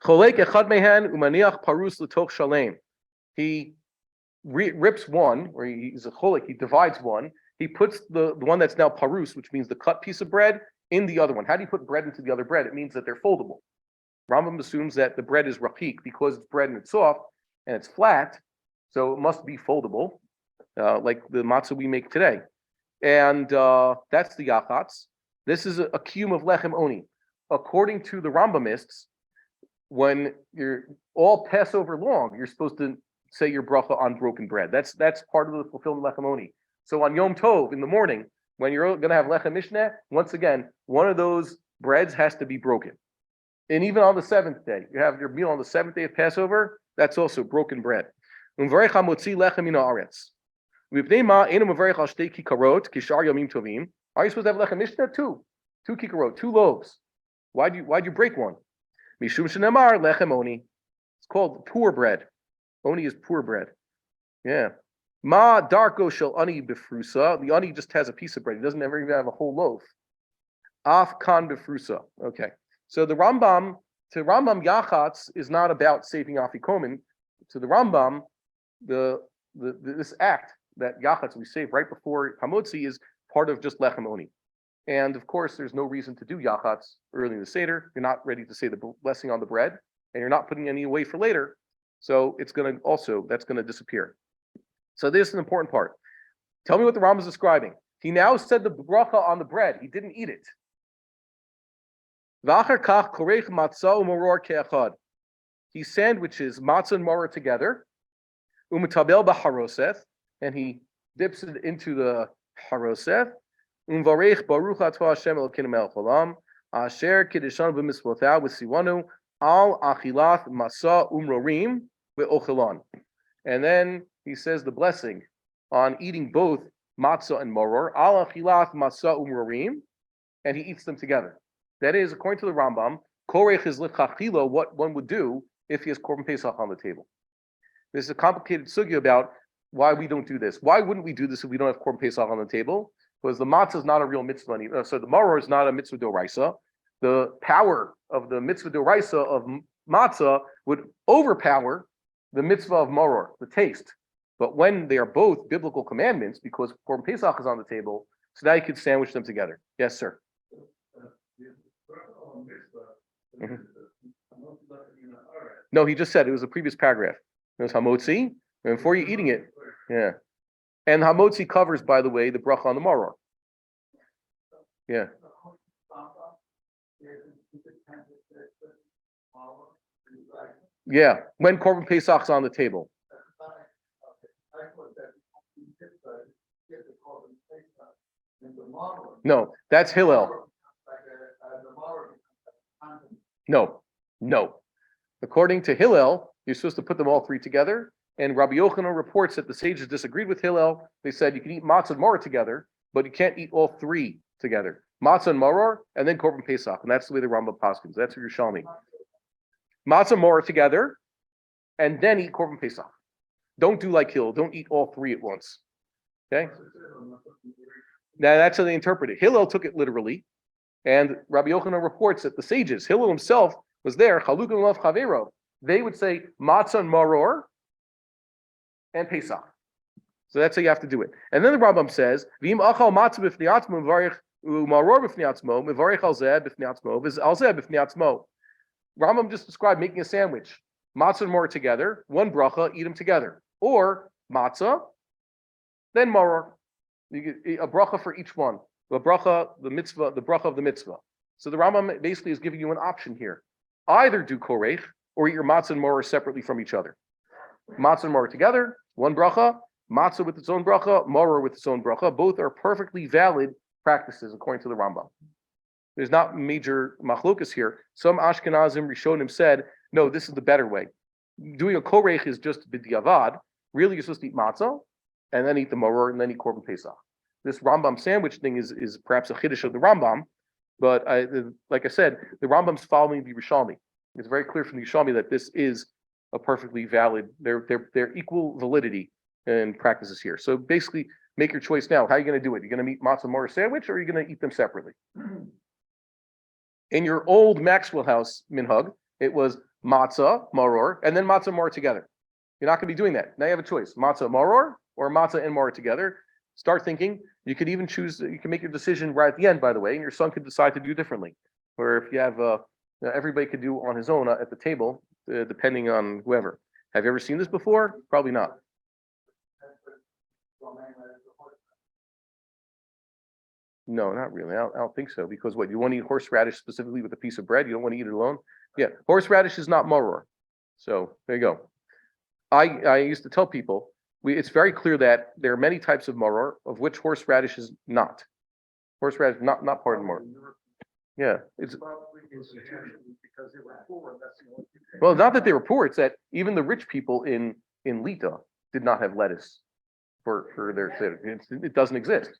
Cholek echad mehen umaniach parus l'toch shalem. He rips one, or he's a cholek. He divides one. He puts the one that's now parus, which means the cut piece of bread, in the other one. How do you put bread into the other bread? It means that they're foldable. Rambam assumes that the bread is rakik because it's bread and it's soft and it's flat, so it must be foldable, like the matzah we make today. And that's the Yachats. This is a kiyum of lechem oni. According to the Rambamists, when you're all Passover long, you're supposed to say your bracha on broken bread. That's part of the fulfillment of lechem oni. So on Yom Tov in the morning, when you're going to have lechem mishneh, once again, one of those breads has to be broken. And even on the 7th day, you have your meal on the 7th day of Passover, that's also broken bread. Are you supposed to have lechem mishneh too? 2 kikarot, 2 loaves. Why'd you break one? Mishum shenemar lechem oni. It's called poor bread. Oni is poor bread. Yeah. Ma darko shel ani befrusa. The ani just has a piece of bread. He doesn't ever even have a whole loaf. Af kan befrusa. Okay. So to Rambam Yachats is not about saving afikomen. To the Rambam, this act that Yachats we save right before Hamotzi is part of just lechem oni. And of course, there's no reason to do Yachats early in the Seder. You're not ready to say the blessing on the bread, and you're not putting any away for later. So that's going to disappear. So this is an important part. Tell me what the Rambam is describing. He now said the bracha on the bread. He didn't eat it. He sandwiches matzah and maror together, and he dips it into the haroseth. Baruch atah Hashem Elokeinu melech haolam, asher kiddushan b'mitzvotav v'siwanu al achilat masa umrorim ve'ochelan. And then he says the blessing on eating both matzah and maror, al achilat masa umrorim, and he eats them together. That is, according to the Rambam, korech is lichachila, what one would do if he has korban pesach on the table. There's a complicated sugya about why we don't do this. Why wouldn't we do this if we don't have korban pesach on the table? Because the matzah is not a real mitzvah. So the maror is not a mitzvah doraisa. The power of the mitzvah doraisa of matzah would overpower the mitzvah of maror, the taste. But when they are both biblical commandments, because korban pesach is on the table, so now you could sandwich them together. Yes, sir. Mm-hmm. No, he just said it was a previous paragraph. It was hamotzi, and before you're eating it, yeah. And hamotzi covers, by the way, the bracha on the maror. Yeah. Yeah, when korban pesach's on the table. No, that's Hillel. No. According to Hillel, you're supposed to put them all 3 together. And Rabbi Yochanan reports that the sages disagreed with Hillel. They said you can eat matzah and maror together, but you can't eat all 3 together. Matzah and maror, and then korban pesach, and that's the way the Rambam paskins. That's what you're showing me. Matzah and maror together, and then eat korban pesach. Don't do like Hillel. Don't eat all 3 at once. Okay. Now that's how they interpret it. Hillel took it literally, and Rabbi Yochanan reports that the sages, Hillel himself was there. Chalukim love chavero. They would say matzah and maror and pesach. So that's how you have to do it. And then the Rambam says, "V'im achal matzah b'fnei atzmo mevarich u'maror b'fnei atzmo mevarich al zeh b'fnei atzmo v'al zeh b'fnei atzmo." Rambam just described making a sandwich, matzah and maror together, one bracha, eat them together, or matzah, then maror, you get a bracha for each one. The bracha, the mitzvah, the bracha of the mitzvah. So the Rambam basically is giving you an option here: either do korech or eat your matzah and maror separately from each other. Matzah and maror together, one bracha, matzah with its own bracha, maror with its own bracha. Both are perfectly valid practices according to the Rambam. There's not major machlokas here. Some Ashkenazim Rishonim said, no, this is the better way. Doing a korech is just b'diavad. Really, you're supposed to eat matzah and then eat the maror and then eat korban pesach. This Rambam sandwich thing is perhaps a chiddush of the Rambam, but like I said, the Rambam's following the Yerushalmi. It's very clear from the Yerushalmi that this is a perfectly valid. They're equal validity in practices here. So basically, make your choice now. How are you going to do it? You're going to eat matzah maror sandwich, or are you going to eat them separately? In your old Maxwell House minhag, it was matzah maror and then matzah maror together. You're not going to be doing that. Now you have a choice: matzah maror or matzah and maror together. Start thinking. You could even choose. You can make your decision right at the end, by the way, and your son could decide to do differently. Or if you have, everybody could do on his own at the table, depending on whoever. Have you ever seen this before? Probably not. No, not really. I don't think so. Because what, you want to eat horseradish specifically with a piece of bread? You don't want to eat it alone? Yeah, horseradish is not maror. So there you go. I used to tell people, it's very clear that there are many types of maror, of which horseradish is not. Horseradish not part of maror. Yeah, it's well, not that they were poor. It's that even the rich people in Lita did not have lettuce for their seder. It doesn't exist.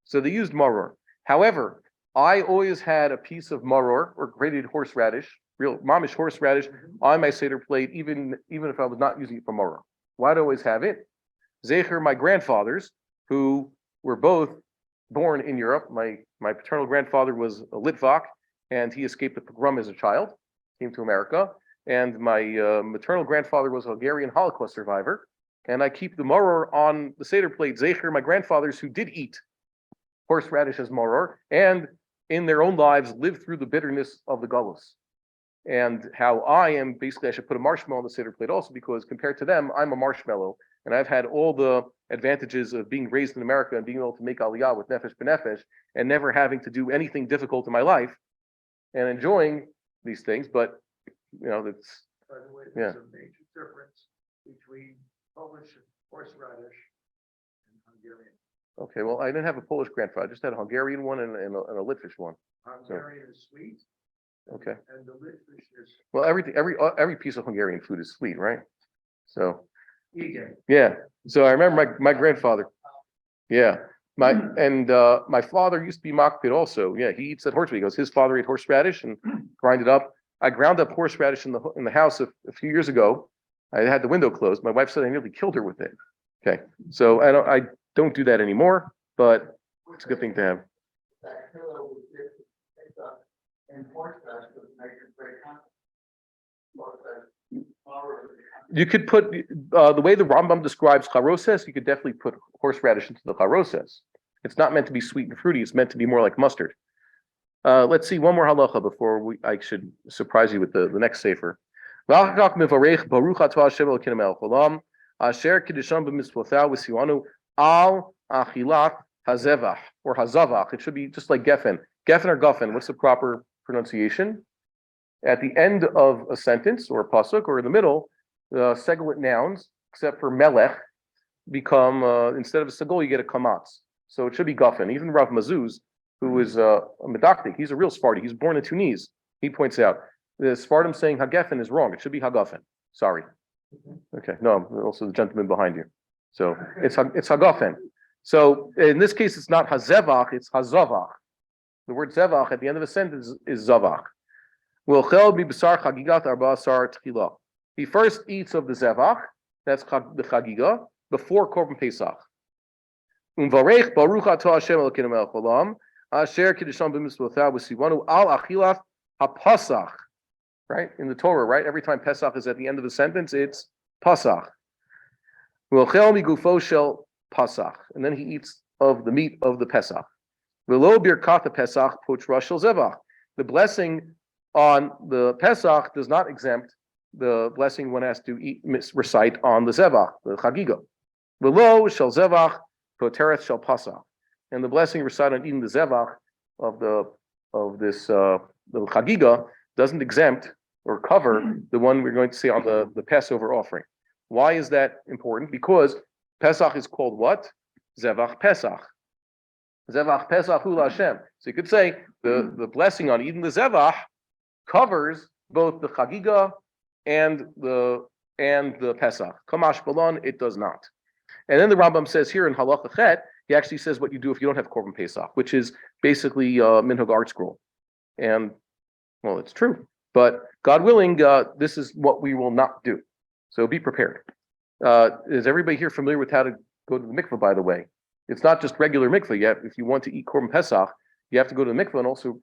So they used maror. However, I always had a piece of maror or grated horseradish, real mamish horseradish, on my Seder plate, even if I was not using it for maror. Why do I always have it? Zecher, my grandfathers, who were both born in Europe. My paternal grandfather was a Litvak, and he escaped the pogrom as a child, came to America. And my maternal grandfather was a Hungarian Holocaust survivor. And I keep the maror on the Seder plate, Zecher, my grandfathers who did eat horseradish as maror, and in their own lives lived through the bitterness of the galus. And how I am, basically, I should put a marshmallow on the Seder plate also, because compared to them, I'm a marshmallow, and I've had all the advantages of being raised in America and being able to make aliyah with nefesh b'nefesh, and never having to do anything difficult in my life, and enjoying these things. But that's By the way, yeah. there's a major difference between Polish horseradish and Hungarian. Okay. Well, I didn't have a Polish grandfather; I just had a Hungarian one and a Litvish one. Hungarian is sweet. Okay. And the Litvish is Well, every piece of Hungarian food is sweet, right? So vegan. yeah. So I remember my grandfather. Yeah. My father used to be makpid also. Yeah, he eats that horseradish. He goes, his father ate horseradish and grind it up. I ground up horseradish in the house a few years ago. I had the window closed. My wife said I nearly killed her with it. Okay. So I don't do that anymore, but it's a good thing to have. You could put the way the Rambam describes charoses, you could definitely put horseradish into the charoses. It's not meant to be sweet and fruity. It's meant to be more like mustard. Let's see one more halacha before I should surprise you with the next sefer. Asher kiddushan b'mitzvotav v'siwanu al achilat hazevach or hazavach. It should be just like geffen. Geffen or guffen. What's the proper pronunciation? At the end of a sentence or a pasuk or in the middle, the segulant nouns, except for melech, become instead of a segul, you get a kamatz. So it should be guffen. Even Rav Mazuz, who is a medaktik, he's a real Sephardi. He's born in Tunis. He points out the Sephardim saying hageffen is wrong. It should be hagafen. Sorry. Okay. No, also the gentleman behind you. So it's hagafen. So in this case, it's not hazevach, it's hazavach. The word zevach at the end of a sentence is zavach. He first eats of the zevach, that's the chagiga, before korban pesach. Umvarech baruch atah Hashem Elokeinu melech haolam, asher kiddushan b'mitzvotav v'sivanu al achilat hapasach. Right in the Torah, right? Every time pesach is at the end of the sentence, it's pasach. V'ochel migufo shel pasach, and then he eats of the meat of the pesach. V'lo birkat pesach putra shel zevach. The blessing on the pesach does not exempt the blessing one has to recite on the zevach, the chagiga. V'lo shel zevach poteret shel pasach, and the blessing recited on eating the zevach of the chagiga doesn't exempt or cover the one we're going to say on the Passover offering. Why is that important? Because Pesach is called what? Zevach Pesach. Zevach Pesach hu Hashem. So you could say the blessing on eating the Zevach covers both the Chagiga and the Pesach. Kamash Balon, it does not. And then the Rambam says here in Halacha Chet, he actually says what you do if you don't have Korban Pesach, which is basically Minhag Art Scroll. And well, it's true. But God willing, this is what we will not do. So be prepared. Is everybody here familiar with how to go to the mikveh, by the way? It's not just regular mikveh. Yet, if you want to eat Korban Pesach, you have to go to the mikveh and also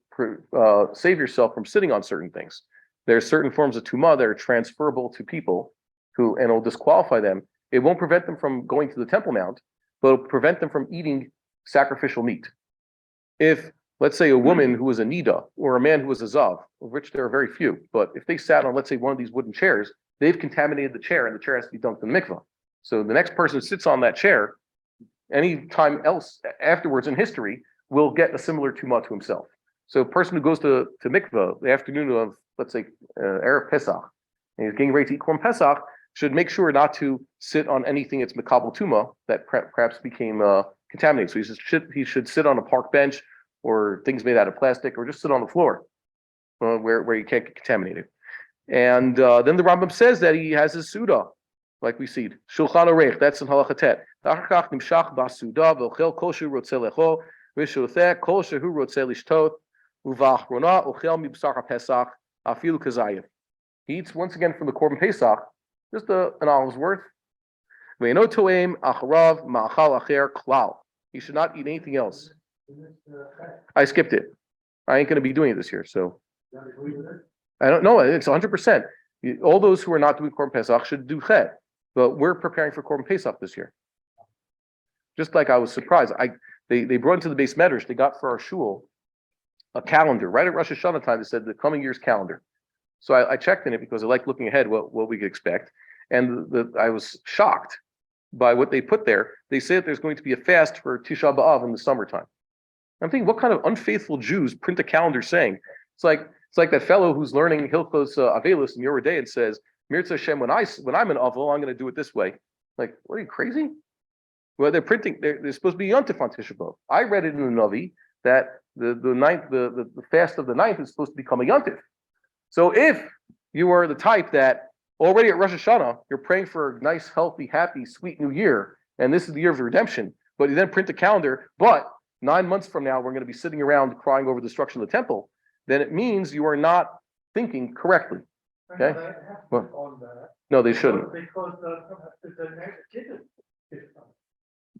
save yourself from sitting on certain things. There are certain forms of tumah that are transferable to people and it'll disqualify them. It won't prevent them from going to the Temple Mount, but it'll prevent them from eating sacrificial meat. If let's say a woman who was a nida or a man who was a zav, of which there are very few, but if they sat on, let's say, one of these wooden chairs, they've contaminated the chair and the chair has to be dunked in the mikvah. So the next person who sits on that chair, any time else afterwards in history, will get a similar tumah to himself. So a person who goes to mikvah the afternoon of, let's say, Erev Pesach, and he's getting ready to eat Korban Pesach, should make sure not to sit on anything that's makabel tumah that perhaps became contaminated. So he should sit on a park bench or things made out of plastic, or just sit on the floor where you can't get contaminated. And then the Rambam says that he has his Suda, like we see. Shulchan Aruch, that's in Halacha Tet. V'shultheh kol shehu rotzeh lishtot uva'achrona ochel mibsar haPesach afilu kazayev. He eats once again from the korban Pesach, just an olive's worth. Ve'eno to'em acharav ma'achal acher klal. He should not eat anything else. I skipped it. I ain't going to be doing it this year, so I don't know. It's 100%. All those who are not doing korban Pesach should do chet, but we're preparing for korban Pesach this year. Just like I was surprised, they brought into the base medrash. They got for our shul a calendar right at Rosh Hashanah time. They said the coming year's calendar. So I checked in it because I like looking ahead what we could expect, and I was shocked by what they put there. They say that there's going to be a fast for Tisha B'Av in the summertime. I'm thinking, what kind of unfaithful Jews print a calendar saying? It's like that fellow who's learning Hilchos Avelus in Yoreh Day and says, Mirza Hashem, when I'm an Avel, I'm going to do it this way. Like, what are you, crazy? Well, they're supposed to be Yontif on Tisha B'Av. I read it in the Navi that the fast of the ninth is supposed to become a Yontif. So if you are the type that already at Rosh Hashanah, you're praying for a nice, healthy, happy, sweet new year, and this is the year of redemption, but you then print a calendar, but 9 months from now, we're going to be sitting around crying over the destruction of the temple, then it means you are not thinking correctly. Okay? No, they shouldn't. Because the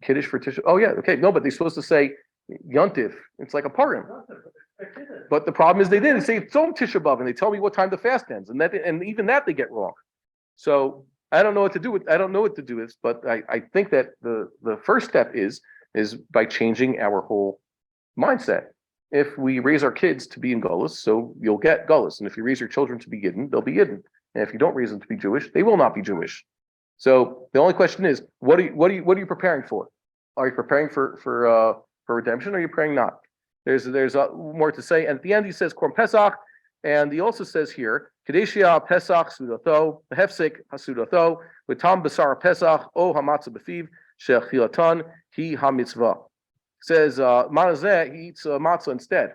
Kiddush for Tisha. Oh, yeah. Okay. No, but they're supposed to say Yontif. It's like a Purim. But the problem is they say it's on Tisha B'Av, and they tell me what time the fast ends, and even that they get wrong. So I don't know what to do with this, but I think that the first step is by changing our whole mindset. If we raise our kids to be in Gullus, so you'll get Gullus, and if you raise your children to be Yidden, they'll be Yidden, and if you don't raise them to be Jewish, they will not be Jewish. So the only question is, what are you preparing for? Are you preparing for redemption, or are you praying not? There's more to say, and at the end he says Korban Pesach, and he also says here Kadeshia Pesach Sudato Hefsek Hasudato Vitam Basar Pesach O Hamatzah Befiv Shechilatan Hi HaMitzvah. Says Manazeh, he eats matzah instead.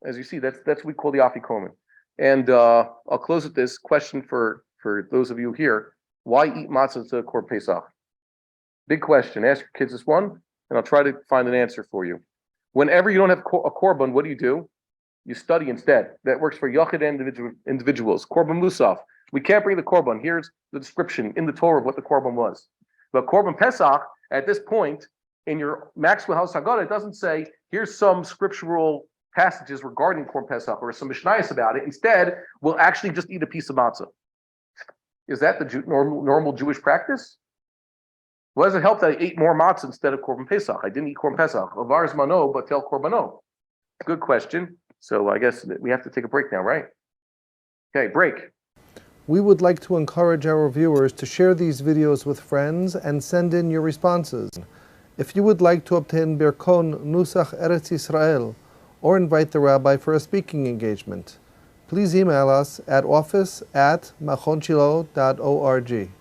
As you see, that's what we call the afikomen. And I'll close with this question for those of you here: why eat matzah to Korban Pesach? Big question. Ask your kids this one, and I'll try to find an answer for you. Whenever you don't have a korban, what do? You study instead. That works for Yachid individuals. Korban Musaf. We can't bring the korban. Here's the description in the Torah of what the korban was. But Korban Pesach, at this point, in your Maxwell House Haggadah, it doesn't say, here's some scriptural passages regarding Korban Pesach or some Mishnayos about it. Instead, we'll actually just eat a piece of matzah. Is that the normal Jewish practice? What does it help that I ate more matzah instead of Korban Pesach? I didn't eat Korban Pesach. Avar's mano, but tel korbano. Good question. So I guess we have to take a break now, right? Okay, break. We would like to encourage our viewers to share these videos with friends and send in your responses. If you would like to obtain Birkon Nusach Eretz Yisrael or invite the rabbi for a speaking engagement, please email us at office@machonshilo.org.